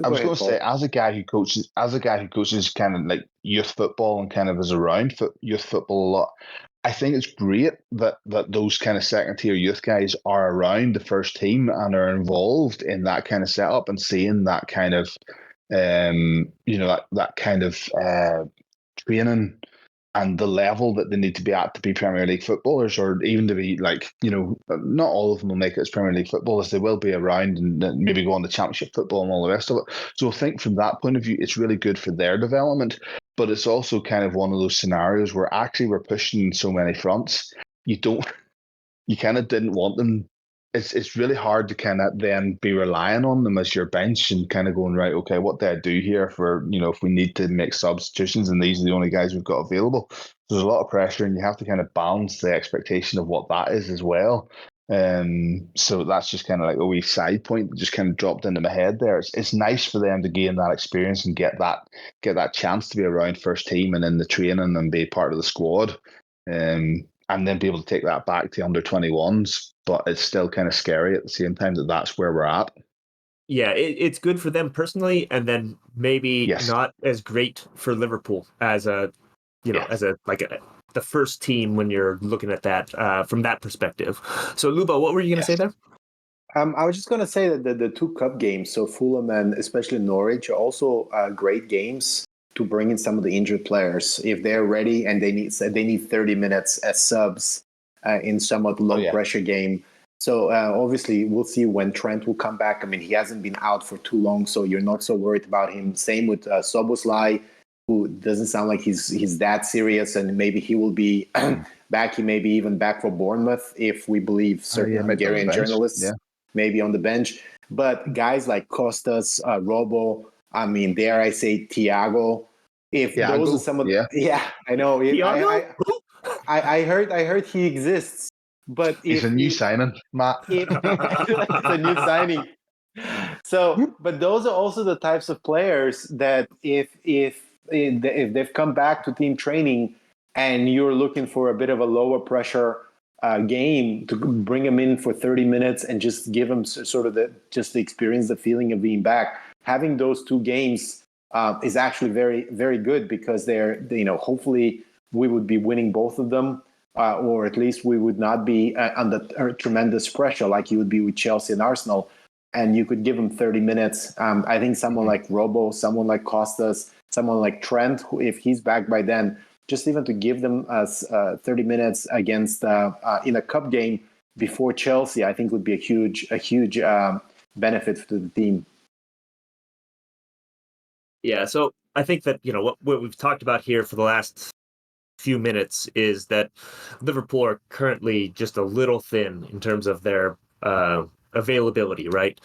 E: I was going to say, as a guy who coaches kind of like youth football and kind of is around youth football a lot, I think it's great that those kind of second tier youth guys are around the first team and are involved in that kind of setup and seeing that kind of, that kind of training and the level that they need to be at to be Premier League footballers, or even to be not all of them will make it as Premier League footballers. They will be around and maybe go on to Championship football and all the rest of it. So I think from that point of view, it's really good for their development. But it's also kind of one of those scenarios where actually we're pushing so many fronts. You kind of didn't want them. It's really hard to kind of then be relying on them as your bench and kind of going, right, okay, what do I do here for, if we need to make substitutions and these are the only guys we've got available. There's a lot of pressure and you have to kind of balance the expectation of what that is as well. So that's just kind of like a wee side point that just kind of dropped into my head there. It's nice for them to gain that experience and get that chance to be around first team and in the training and be part of the squad. And then be able to take that back to under 21s, but it's still kind of scary at the same time that that's where we're at.
C: Yeah, it's good for them personally, and then maybe not as great for Liverpool as the first team when you're looking at that from that perspective. So, Lubo, what were you going to say there?
D: I was just going to say that the 2 cup games, so Fulham and especially Norwich, are also great games to bring in some of the injured players if they're ready and they need 30 minutes as subs in somewhat low pressure game. So obviously we'll see when Trent will come back. I mean, he hasn't been out for too long, so you're not so worried about him. Same with Szoboszlai, who doesn't sound like he's that serious, and maybe he will be back. He may be even back for Bournemouth if we believe certain Hungarian journalists. Maybe on the bench. But guys like Costas, Robo, I mean, dare I say Thiago? If those are some of I know. I heard he exists, but
E: he's a new signing, Matt.
D: It's a new signing. So, but those are also the types of players that if they've come back to team training and you're looking for a bit of a lower pressure game, to bring them in for 30 minutes and just give them sort of the experience, the feeling of being back. Having those 2 games is actually very, very good because hopefully we would be winning both of them, or at least we would not be under tremendous pressure like you would be with Chelsea and Arsenal. And you could give them 30 minutes. I think someone like Robo, someone like Costas, someone like Trent, who, if he's back by then, just even to give them 30 minutes against in a cup game before Chelsea, I think would be a huge benefit to the team.
C: Yeah, so I think that what we've talked about here for the last few minutes is that Liverpool are currently just a little thin in terms of their availability, right?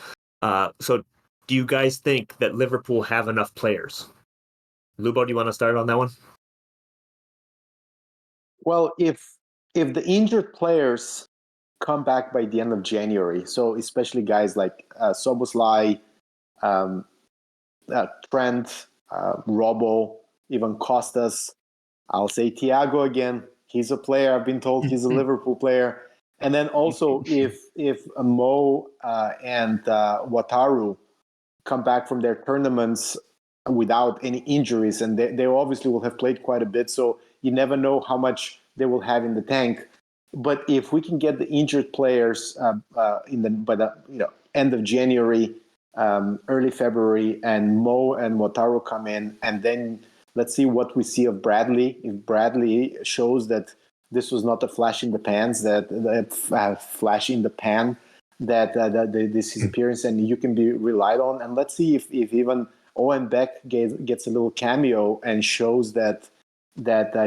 C: So do you guys think that Liverpool have enough players? Lubo, do you want to start on that one?
D: Well, if the injured players come back by the end of January, so especially guys like Szoboszlai, Trent, Robo, even Costas, I'll say Thiago again. He's a player. I've been told he's a Liverpool player. And then also if Mo and Wataru come back from their tournaments without any injuries, and they obviously will have played quite a bit, so you never know how much they will have in the tank. But if we can get the injured players by the end of January early February, and Mo and Wataru come in, and then let's see what we see of Bradley. If Bradley shows that this was not a flash in the pans, flash in the pan, that this is appearance and you can be relied on. And let's see if even Owen Beck gets a little cameo and shows that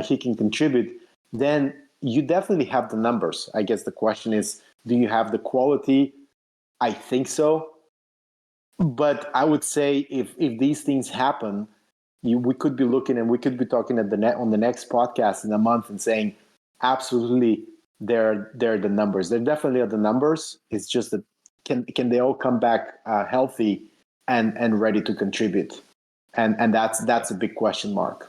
D: he can contribute. Then you definitely have the numbers. I guess the question is, do you have the quality? I think so. But I would say if these things happen, we could be looking and we could be talking on the next podcast in a month and saying, absolutely, they're the numbers. They're definitely the numbers. It's just that can they all come back healthy and ready to contribute? And that's a big question mark.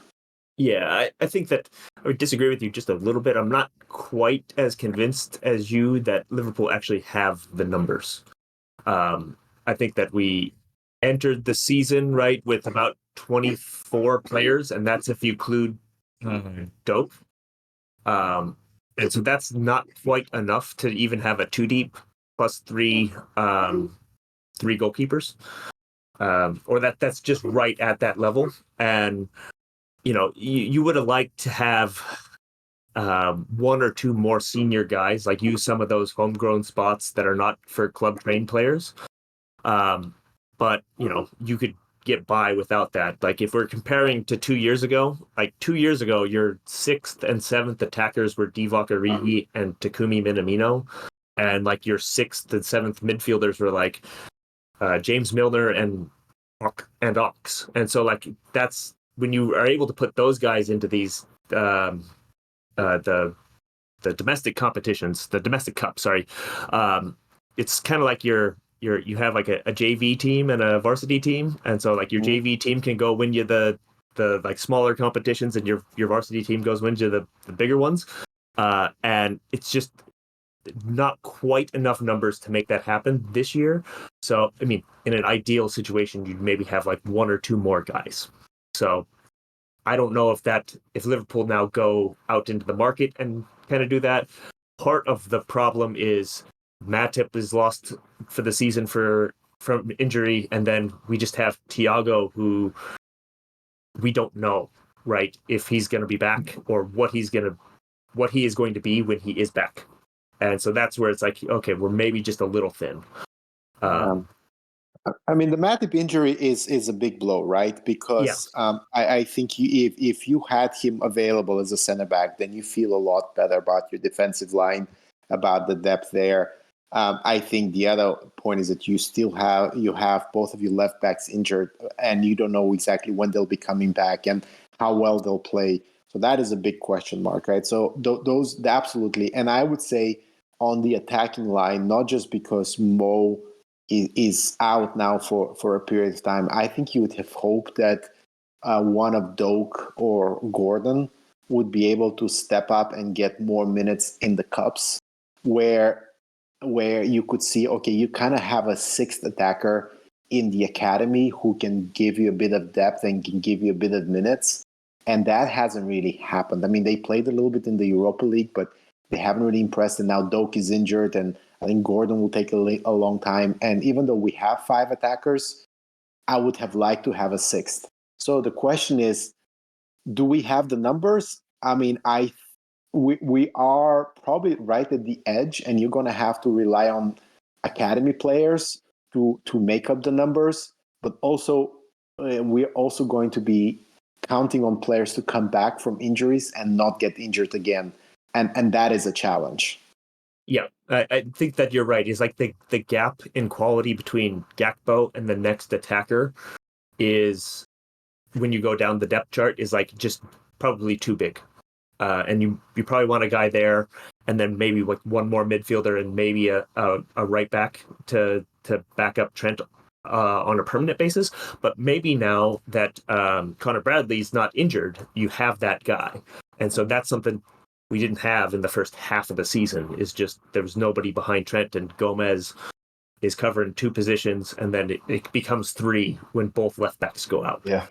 C: Yeah, I think that I would disagree with you just a little bit. I'm not quite as convinced as you that Liverpool actually have the numbers. I think that we entered the season right with about 24 players, and that's if you include Dope. And so that's not quite enough to even have a 2 deep plus three goalkeepers, or that's just right at that level. And you would have liked to have one or two more senior guys, like use some of those homegrown spots that are not for club trained players. But you could get by without that. Like if we're comparing to 2 years ago, your 6th and 7th attackers were Divock Origi and Takumi Minamino, and like your 6th and 7th midfielders were like James Milner and Ox. And so like that's when you are able to put those guys into these the domestic competitions, the domestic cup. Sorry, it's kind of like you have like a JV team and a varsity team, and so like your JV team can go win you the like smaller competitions, and your varsity team goes wins you the bigger ones, and it's just not quite enough numbers to make that happen this year. So I mean, in an ideal situation, you'd maybe have like one or two more guys. So I don't know if Liverpool now go out into the market and kind of do that. Part of the problem is Matip is lost for the season from injury, and then we just have Thiago, who we don't know, right, if he's going to be back or what he is going to be when he is back. And so that's where it's like, okay, we're maybe just a little thin.
D: I mean, the Matip injury is a big blow, right? Because I think if you had him available as a center back, then you feel a lot better about your defensive line, about the depth there. I think the other point is that you have both of your left backs injured, and you don't know exactly when they'll be coming back and how well they'll play. So that is a big question mark, right? So those absolutely, and I would say on the attacking line, not just because Mo is out now for a period of time. I think you would have hoped that one of Doak or Gordon would be able to step up and get more minutes in the cups, where you could see, okay, you kind of have a sixth attacker in the academy who can give you a bit of depth and can give you a bit of minutes. And that hasn't really happened. I mean, they played a little bit in the Europa League, but they haven't really impressed. And now Doak is injured, and I think Gordon will take a long time. And even though we have 5 attackers, I would have liked to have a sixth. So the question is, do we have the numbers? I mean, we are probably right at the edge, and you're going to have to rely on academy players to make up the numbers. But also, we're also going to be counting on players to come back from injuries and not get injured again. And that is a challenge.
C: Yeah, I think that you're right. It's like the gap in quality between Gakpo and the next attacker is, when you go down the depth chart, is like just probably too big. And you probably want a guy there, and then maybe like one more midfielder and maybe a right back to back up Trent on a permanent basis. But maybe now that Connor Bradley's not injured, you have that guy. And so that's something we didn't have in the first half of the season, is just there was nobody behind Trent, and Gomez is covering 2 positions, and then it becomes 3 when both left backs go out.
E: Yeah.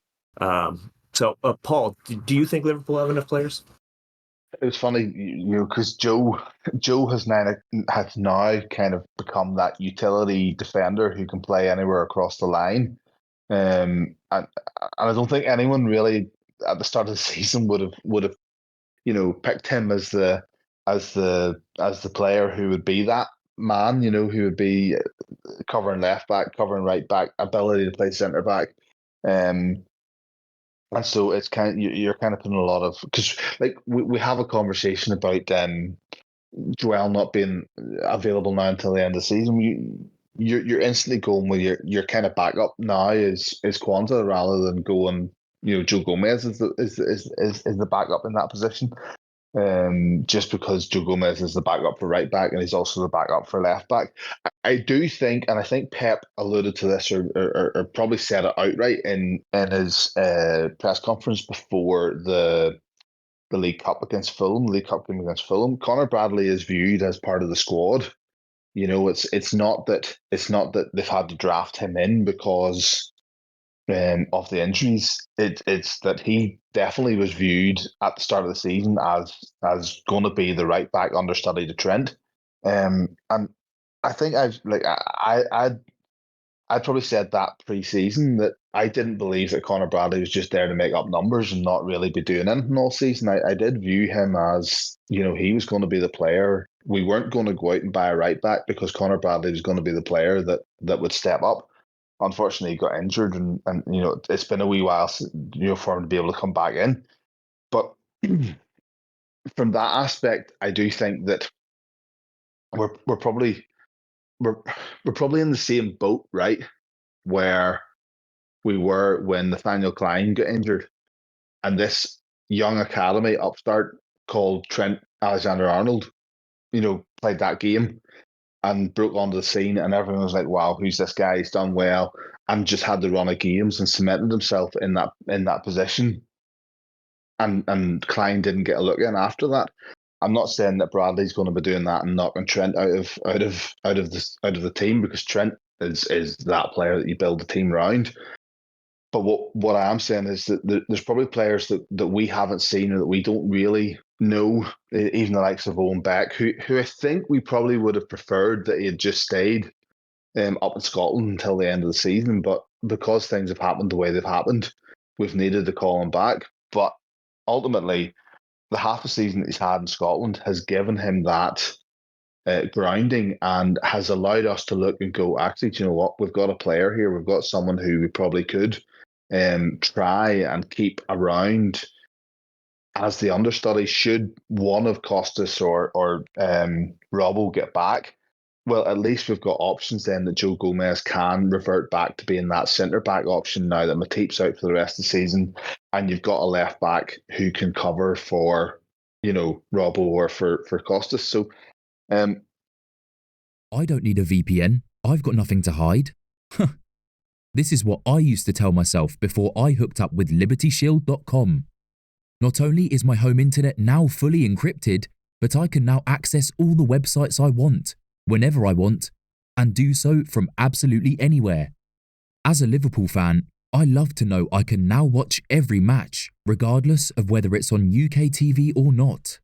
C: So, Paul, do you think Liverpool have enough players?
E: it was funny, because Joe has now kind of become that utility defender who can play anywhere across the line. And I don't think anyone really at the start of the season would have picked him as the player who would be that man, who would be covering left back, covering right back, ability to play centre back. And so it's kind of you're kind of putting a lot of, because like we have a conversation about Joel not being available now until the end of the season. You're instantly going with your kind of backup now is Kwanzaa, rather than going, Joe Gomez is the backup in that position. Just because Joe Gomez is the backup for right back and he's also the backup for left back. I do think, and I think Pep alluded to this or probably said it outright in his press conference before the League Cup against Fulham, League Cup game against Fulham. Connor Bradley is viewed as part of the squad. It's not that they've had to draft him in because of the injuries. It's that he definitely was viewed at the start of the season as going to be the right back understudy to Trent. And I think I'd probably said that pre-season that I didn't believe that Connor Bradley was just there to make up numbers and not really be doing anything all season. I did view him as, he was going to be the player. We weren't going to go out and buy a right back because Connor Bradley was going to be the player that would step up. Unfortunately, he got injured, and it's been a wee while, for him to be able to come back in. But from that aspect, I do think that we're probably in the same boat, right? Where we were when Nathaniel Klein got injured, and this young academy upstart called Trent Alexander-Arnold, played that game and broke onto the scene, and everyone was like, "Wow, who's this guy? He's done well," and just had the run of games and cemented himself in that position. And Klein didn't get a look in after that. I'm not saying that Bradley's going to be doing that and knocking Trent out of the team, because Trent is that player that you build the team around. But what I am saying is that there's probably players that we haven't seen or that we don't really know, even the likes of Owen Beck, who I think we probably would have preferred that he had just stayed up in Scotland until the end of the season. But because things have happened the way they've happened, we've needed to call him back. But ultimately, the half a season that he's had in Scotland has given him that grounding and has allowed us to look and go, actually, do you know what? We've got a player here. We've got someone who we probably could try and keep around as the understudy should one of Costas or Robbo get back. Well, at least we've got options then that Joe Gomez can revert back to being that centre-back option now that Matip's out for the rest of the season, and you've got a left-back who can cover for, Robbo or for Costas. So,
G: I don't need a VPN. I've got nothing to hide. This is what I used to tell myself before I hooked up with LibertyShield.com. Not only is my home internet now fully encrypted, but I can now access all the websites I want, whenever I want, and do so from absolutely anywhere. As a Liverpool fan, I love to know I can now watch every match, regardless of whether it's on UK TV or not.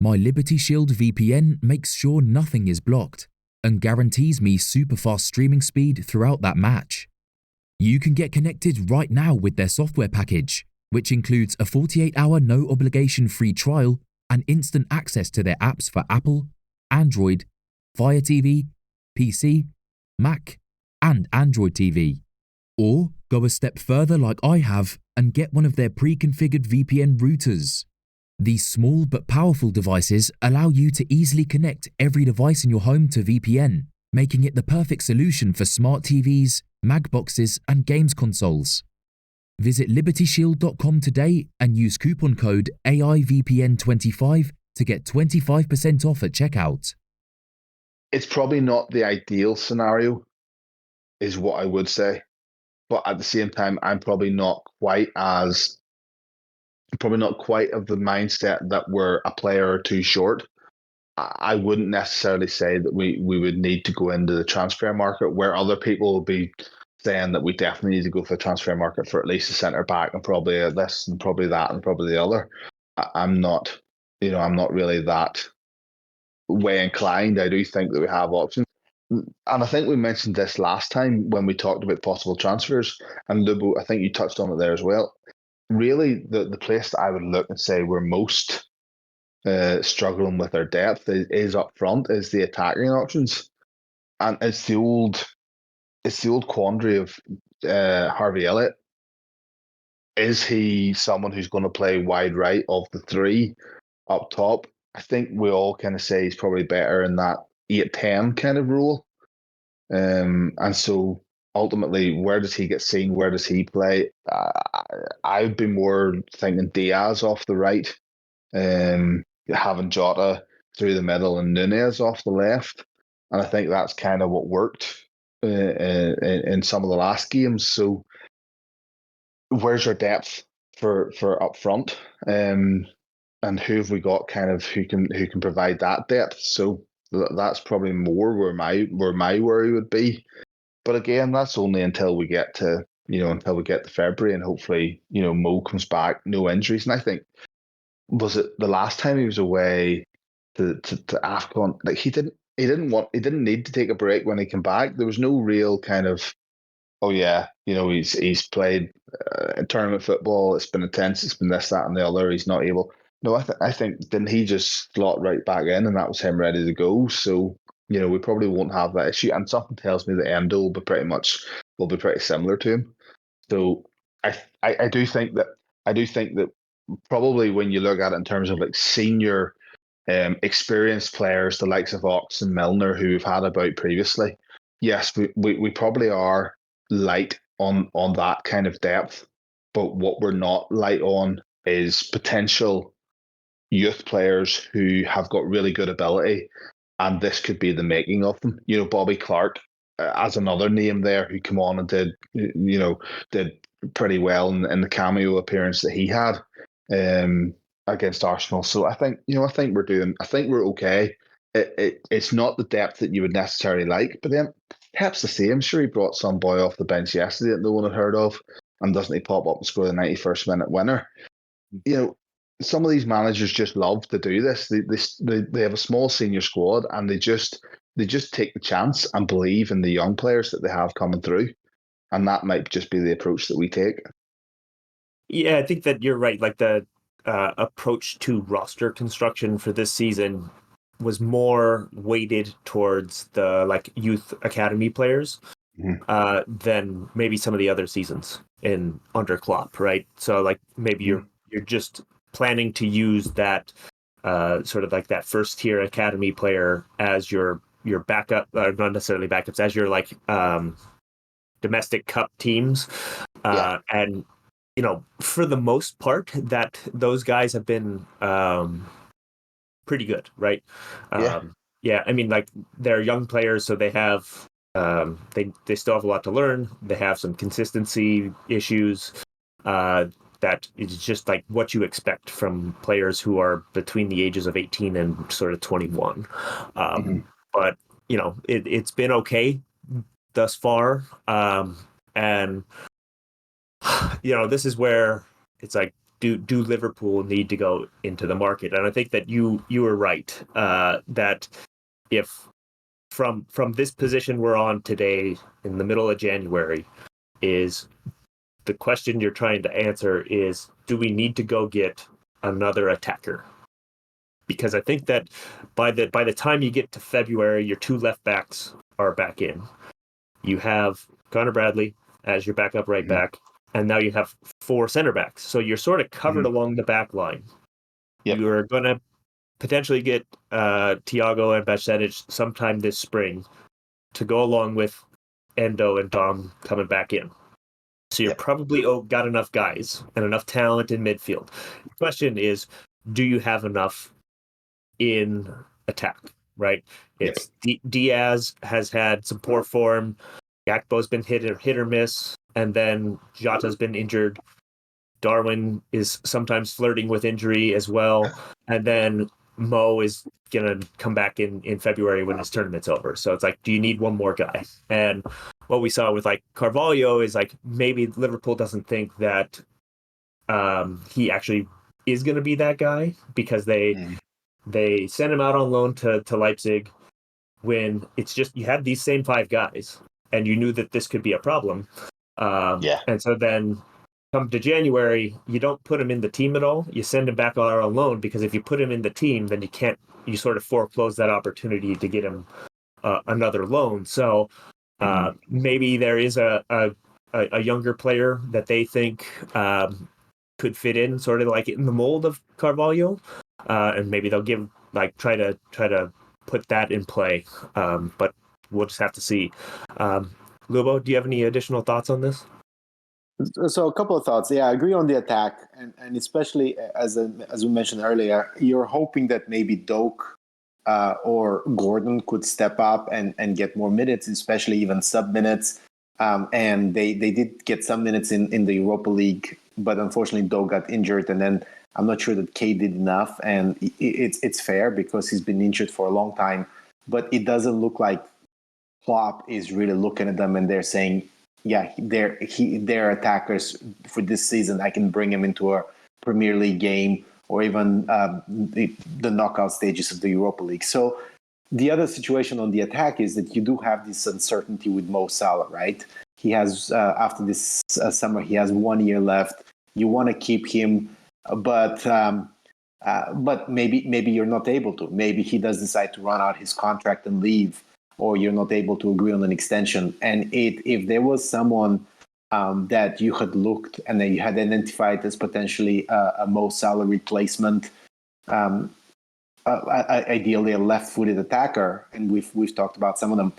G: My Liberty Shield VPN makes sure nothing is blocked and guarantees me super fast streaming speed throughout that match. You can get connected right now with their software package, which includes a 48-hour no-obligation free trial and instant access to their apps for Apple, Android, Fire TV, PC, Mac, and Android TV. Or go a step further like I have and get one of their pre-configured VPN routers. These small but powerful devices allow you to easily connect every device in your home to VPN, making it the perfect solution for smart TVs, Magboxes, and games consoles. Visit LibertyShield.com today and use coupon code AIVPN25 to get 25% off at checkout.
E: it's probably not the ideal scenario, is what I would say. But at the same time, I'm probably not quite of the mindset that we're a player or two short. I wouldn't necessarily say that we would need to go into the transfer market, where other people will be saying that we definitely need to go for the transfer market for at least a centre back and probably this and probably that and probably the other. I'm not I'm not really that way inclined. I do think that we have options. And I think we mentioned this last time when we talked about possible transfers. And Lubo, I think you touched on it there as well. Really, the place that I would look and say we're most struggling with our depth is up front, is the attacking options. And it's the old quandary of Harvey Elliott. Is he someone who's going to play wide right of the three up top? I think we all kind of say he's probably better in that 8-10 kind of role. And so ultimately, where does he get seen? Where does he play? I'd be more thinking Diaz off the right, having Jota through the middle and Nunez off the left. And I think that's kind of what worked in some of the last games. So where's your depth for up front? And who have we got kind of who can provide that depth? So that's probably more where my worry would be. But again, that's only until we get to February, and hopefully Mo comes back, no injuries. And I think, was it the last time he was away to AFCON? Like he didn't need to take a break when he came back. There was no real kind of, oh yeah, he's played tournament football. It's been intense. It's been this, that, and the other. He's not able. No, I think didn't he just slot right back in, and that was him ready to go. So we probably won't have that issue. And something tells me that Endo will be pretty similar to him. So I do think that probably when you look at it in terms of like senior experienced players, the likes of Ox and Milner, who we've had about previously, yes, we probably are light on that kind of depth. But what we're not light on is potential youth players who have got really good ability, and this could be the making of them. Bobby Clark as another name there who came on and did pretty well in the cameo appearance that he had against Arsenal. So I think we're okay. It's not the depth that you would necessarily like, but then Pep's the same. Sure, he brought some boy off the bench yesterday that no one had heard of, and doesn't he pop up and score the 91st minute winner? Some of these managers just love to do this. They have a small senior squad, and they just take the chance and believe in the young players that they have coming through, and that might just be the approach that we take.
C: Yeah, I think that you're right. Like the approach to roster construction for this season was more weighted towards the youth academy players than maybe some of the other seasons under Klopp, right? So maybe you're just planning to use that sort of like that first tier academy player as your backup, or not necessarily backups, as your domestic cup teams. And for the most part, that those guys have been pretty good, right? I mean, they're young players, so they have they still have a lot to learn. They have some consistency issues that is just like what you expect from players who are between the ages of 18 and sort of 21. But it's been okay thus far, and this is where it's like, do Liverpool need to go into the market? And I think that you were right, that if from this position we're on today in the middle of January, is the question you're trying to answer is, do we need to go get another attacker? Because I think that by the time you get to February, your two left backs are back in. You have Connor Bradley as your backup right back, and now you have 4 center backs. So you're sort of covered along the back line. Yep. You're going to potentially get Thiago and Bajcetic sometime this spring to go along with Endo and Dom coming back in. So you're probably got enough guys and enough talent in midfield. The question is, do you have enough in attack, right? It's Diaz has had some poor form. Gakpo's been hit or miss. And then Jota's been injured. Darwin is sometimes flirting with injury as well. And then Mo is going to come back in February when his tournament's over. So it's like, do you need one more guy? And what we saw with Carvalho is maybe Liverpool doesn't think that he actually is going to be that guy, because they sent him out on loan to Leipzig when it's just you had these same 5 guys and you knew that this could be a problem. And so then come to January, you don't put him in the team at all. You send him back on loan, because if you put him in the team, then you sort of foreclose that opportunity to get him another loan. So maybe there is a younger player that they think could fit in sort of like in the mold of Carvalho, and maybe they'll try to put that in play. But we'll just have to see. Lubo, do you have any additional thoughts on this?
D: So a couple of thoughts. Yeah, I agree on the attack, and especially as we mentioned earlier, you're hoping that maybe Doak or Gordon could step up and get more minutes, especially even sub minutes. And they did get some minutes in the Europa League, but unfortunately Doak got injured, and then I'm not sure that Kay did enough. And it's fair because he's been injured for a long time, but it doesn't look like Klopp is really looking at them and they're saying, yeah, they're attackers for this season. I can bring him into a Premier League game or even the knockout stages of the Europa League. So the other situation on the attack is that you do have this uncertainty with Mo Salah, right? He has, after this summer, he has 1 year left. You want to keep him, but maybe you're not able to. Maybe he does decide to run out his contract and leave, or you're not able to agree on an extension. And if there was someone that you had looked and that you had identified as potentially a Mo Salah replacement, ideally a left-footed attacker, and we've talked about some of them,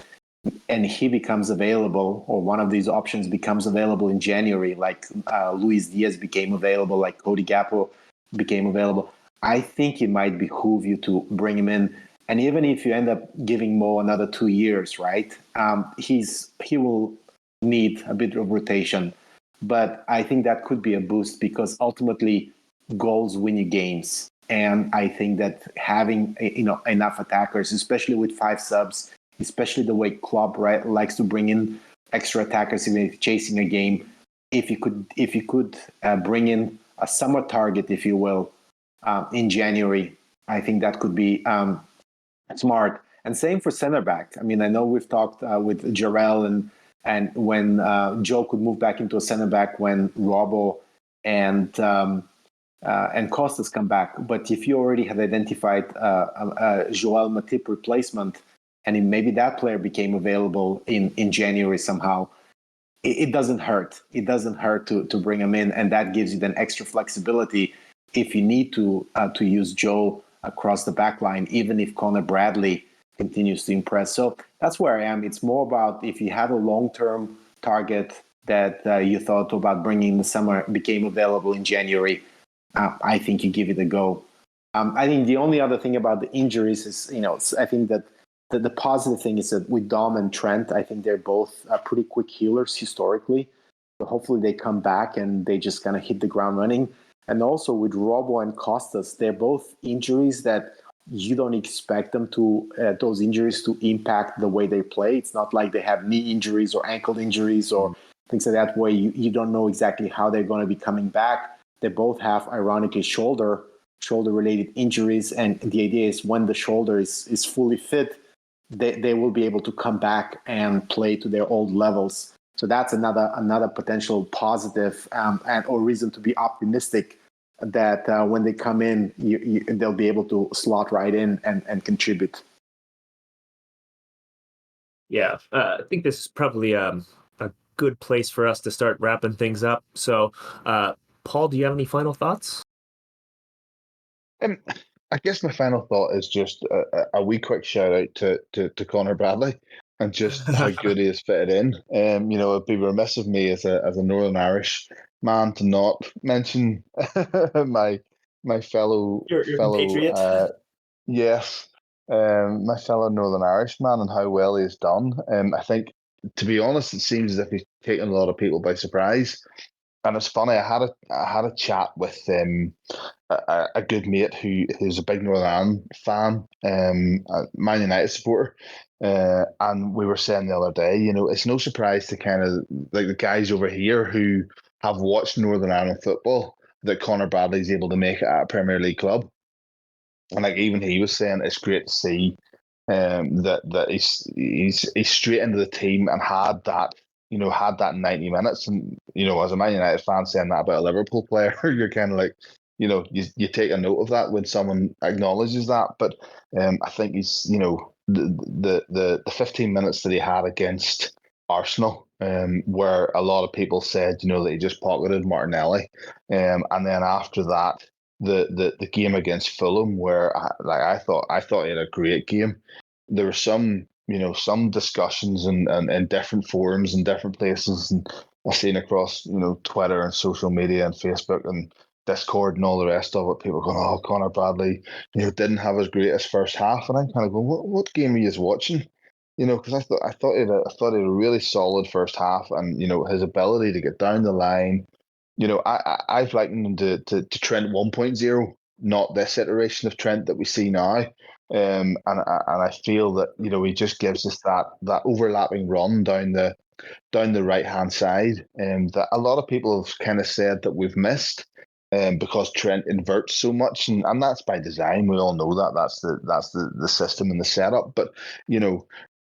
D: and he becomes available, or one of these options becomes available in January, like Luis Diaz became available, like Cody Gakpo became available, I think it might behoove you to bring him in. And even if you end up giving Mo another 2 years, right, he will need a bit of rotation. But I think that could be a boost, because ultimately goals win you games. And I think that having enough attackers, especially with 5 subs, especially the way Klopp likes to bring in extra attackers even if chasing a game, if you could bring in a summer target, if you will, in January, I think that could be smart. And same for center back. I mean, I know we've talked with Jarrell and when Joe could move back into a center back when Robbo and Costas come back. But if you already had identified a Joel Matip replacement, and maybe that player became available in January somehow, it doesn't hurt. It doesn't hurt to bring him in, and that gives you then extra flexibility if you need to use Joe across the back line, even if Connor Bradley continues to impress. So that's where I am. It's more about if you have a long-term target that you thought about bringing in the summer, became available in January, I think you give it a go. I think the only other thing about the injuries is, I think that the positive thing is that with Dom and Trent, I think they're both pretty quick healers historically. So hopefully they come back and they just kind of hit the ground running. And also with Robbo and Costas, they're both injuries that you don't expect them to, those injuries to impact the way they play. It's not like they have knee injuries or ankle injuries or things like that where you don't know exactly how they're going to be coming back. They both have, ironically, shoulder-related injuries. And the idea is when the shoulder is fully fit, they will be able to come back and play to their old levels. So that's another potential positive or reason to be optimistic that when they come in, they'll be able to slot right in and contribute.
C: Yeah, I think this is probably a good place for us to start wrapping things up. So, Paul, do you have any final thoughts?
E: I guess my final thought is just a wee quick shout out to Connor Bradley and just how good he has fitted in. It'd be remiss of me as a Northern Irish man to not mention my fellow
C: Your compatriot.
E: Yes, my fellow Northern Irish man and how well he has done. I think, to be honest, it seems as if he's taken a lot of people by surprise. And it's funny. I had a chat with a good mate who's a big Northern Ireland fan, a Man United supporter, and we were saying the other day, it's no surprise to kind of like the guys over here who have watched Northern Ireland football that Connor Bradley's able to make it at a Premier League club. And like even he was saying, it's great to see that he's straight into the team and had that 90 minutes. And as a Man United fan saying that about a Liverpool player, you're kind of like, you take a note of that when someone acknowledges that. But I think he's the 15 minutes that he had against Arsenal, where a lot of people said that he just pocketed Martinelli, and then after that, the game against Fulham, where I thought he had a great game. There were some discussions in different forums and different places, and I've seen across Twitter and social media and Facebook and Discord and all the rest of it, people going, "Oh, Connor Bradley, didn't have his greatest first half," and I'm kind of going, "What game are you watching?" Because I thought he had a really solid first half, and his ability to get down the line. I've likened him to Trent 1.0, not this iteration of Trent that we see now. And I feel that he just gives us that overlapping run down the right hand side, that a lot of people have kind of said that we've missed, because Trent inverts so much, and that's by design. We all know that that's the system and the setup. But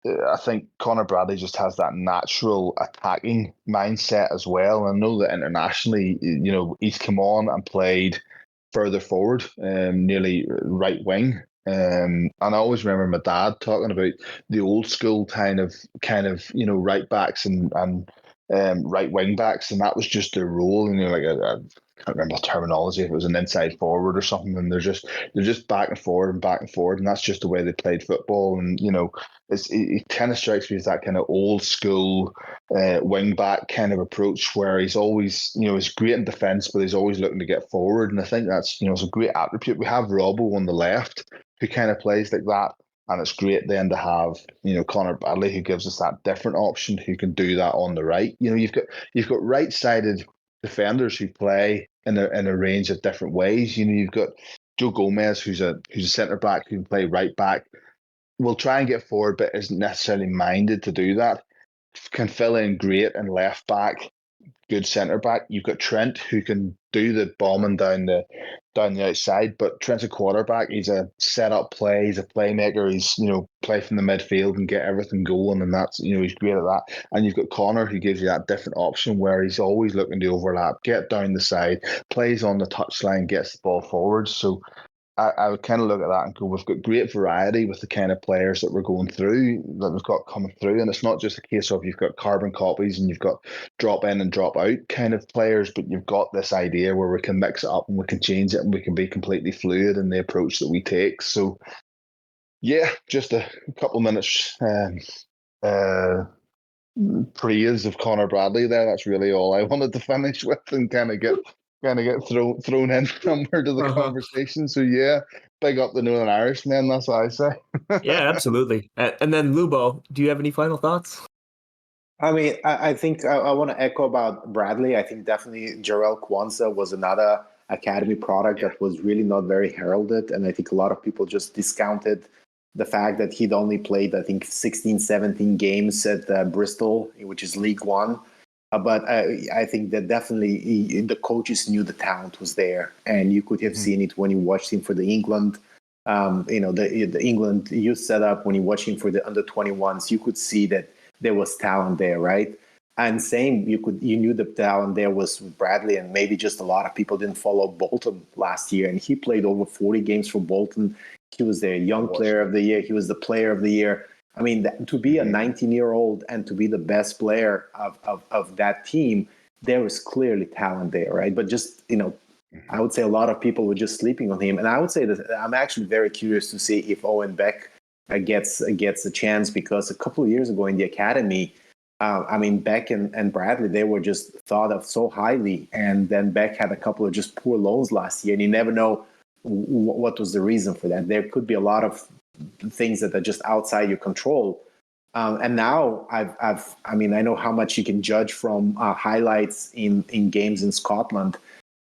E: I think Connor Bradley just has that natural attacking mindset as well. And I know that internationally, he's come on and played further forward, nearly right wing. And I always remember my dad talking about the old school kind of right backs and right wing backs, and that was just their role. And I can't remember the terminology, if it was an inside forward or something, and they're just back and forward, and that's just the way they played football. And it kind of strikes me as that kind of old school wing back kind of approach, where he's always he's great in defence, but he's always looking to get forward. And I think that's it's a great attribute. We have Robbo on the left who kind of plays like that. And it's great then to have, Connor Bradley, who gives us that different option, who can do that on the right. You've got right-sided defenders who play in a range of different ways. You've got Joe Gomez, who's a centre back who can play right back. Will try and get forward, but isn't necessarily minded to do that. Can fill in great and left back. Good centre back. You've got Trent, who can do the bombing down the outside, but Trent's a quarterback. He's a set up play. He's a playmaker. He's play from the midfield and get everything going, and that's he's great at that. And you've got Connor, who gives you that different option where he's always looking to overlap, get down the side, plays on the touchline, gets the ball forward. So I would kind of look at that and go, we've got great variety with the kind of players that we're going through, that we've got coming through. And it's not just a case of you've got carbon copies and you've got drop in and drop out kind of players, but you've got this idea where we can mix it up and we can change it and we can be completely fluid in the approach that we take. So, yeah, just a couple of minutes praise of Connor Bradley there. That's really all I wanted to finish with and kind of get thrown in somewhere to the conversation. So yeah, big up the Northern Irish men. That's what I say.
C: Yeah, absolutely. And then Lubo, do you have any final thoughts?
D: I mean, I think I want to echo about Bradley. I think definitely Jarell Kwanzaa was another academy product that was really not very heralded. And I think a lot of people just discounted the fact that he'd only played, I think, 16, 17 games at Bristol, which is League One. But I think that definitely the coaches knew the talent was there, and you could have seen it when you watched him for the England, the England youth setup. When you watch him for the under-21s, you could see that there was talent there, right? And same, you knew the talent there was with Bradley, and maybe just a lot of people didn't follow Bolton last year, and he played over 40 games for Bolton. He was their young player of the year. He was the player of the year. I mean, to be a 19-year-old and to be the best player of that team, there was clearly talent there, right? But just, I would say a lot of people were just sleeping on him. And I would say that I'm actually very curious to see if Owen Beck gets a chance, because a couple of years ago in the academy, Beck and Bradley, they were just thought of so highly. And then Beck had a couple of just poor loans last year, and you never know what was the reason for that. There could be a lot of things that are just outside your control. And now I know how much you can judge from highlights in games in Scotland,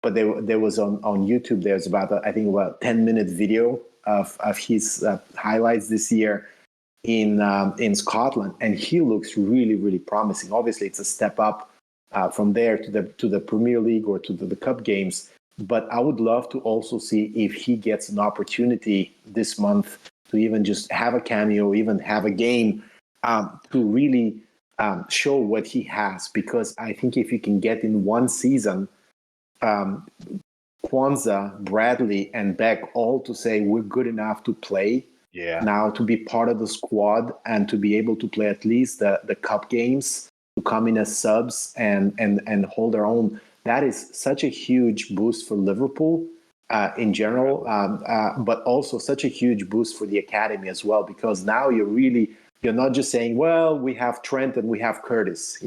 D: but there was on YouTube, there's about a 10-minute video of his highlights this year in Scotland, and he looks really, really promising. Obviously, it's a step up from there to the Premier League or to the Cup games, But I would love to also see if he gets an opportunity this month to even just have a cameo, even have a game to really show what he has. Because I think if you can get in one season, Kwanzaa, Bradley, and Beck all to say we're good enough to play now, to be part of the squad and to be able to play at least the cup games, to come in as subs and hold their own. That is such a huge boost for Liverpool in general, but also such a huge boost for the academy as well, because now you're not just saying, well, we have Trent and we have Curtis,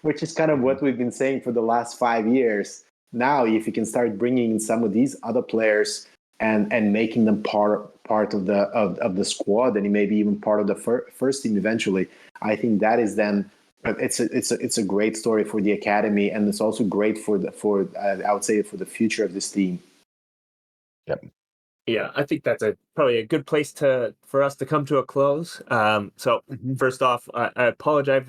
D: which is kind of what we've been saying for the last 5 years. Now, if you can start bringing in some of these other players and making them part of the squad, and maybe even part of the first team eventually, I think that is then it's a great story for the academy, and it's also great for I would say for the future of this team.
E: Yep.
C: Yeah, I think that's probably a good place for us to come to a close. First off, I apologize.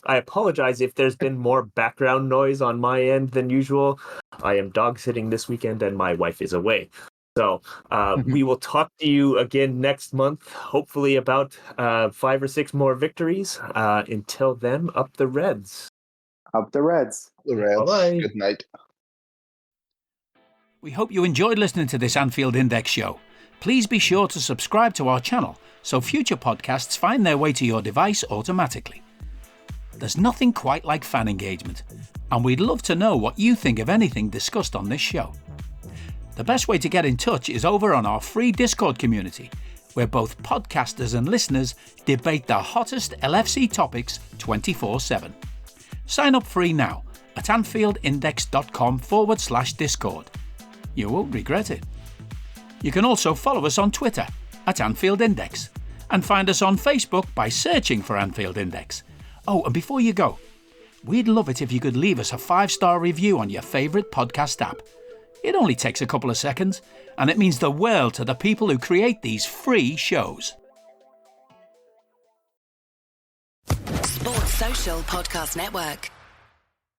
C: I apologize if there's been more background noise on my end than usual. I am dog sitting this weekend and my wife is away. So we will talk to you again next month, hopefully about 5 or 6 more victories. Until then, up the Reds.
D: Up the Reds.
E: The Reds.
C: Bye-bye.
E: Good night.
B: We hope you enjoyed listening to this Anfield Index show. Please be sure to subscribe to our channel so future podcasts find their way to your device automatically. There's nothing quite like fan engagement, and we'd love to know what you think of anything discussed on this show. The best way to get in touch is over on our free Discord community, where both podcasters and listeners debate the hottest LFC topics 24/7. Sign up free now at AnfieldIndex.com/Discord. You won't regret it. You can also follow us on Twitter at Anfield Index and find us on Facebook by searching for Anfield Index. Oh, and before you go, we'd love it if you could leave us a 5-star review on your favourite podcast app. It only takes a couple of seconds, and it means the world to the people who create these free shows.
A: Sports Social Podcast Network.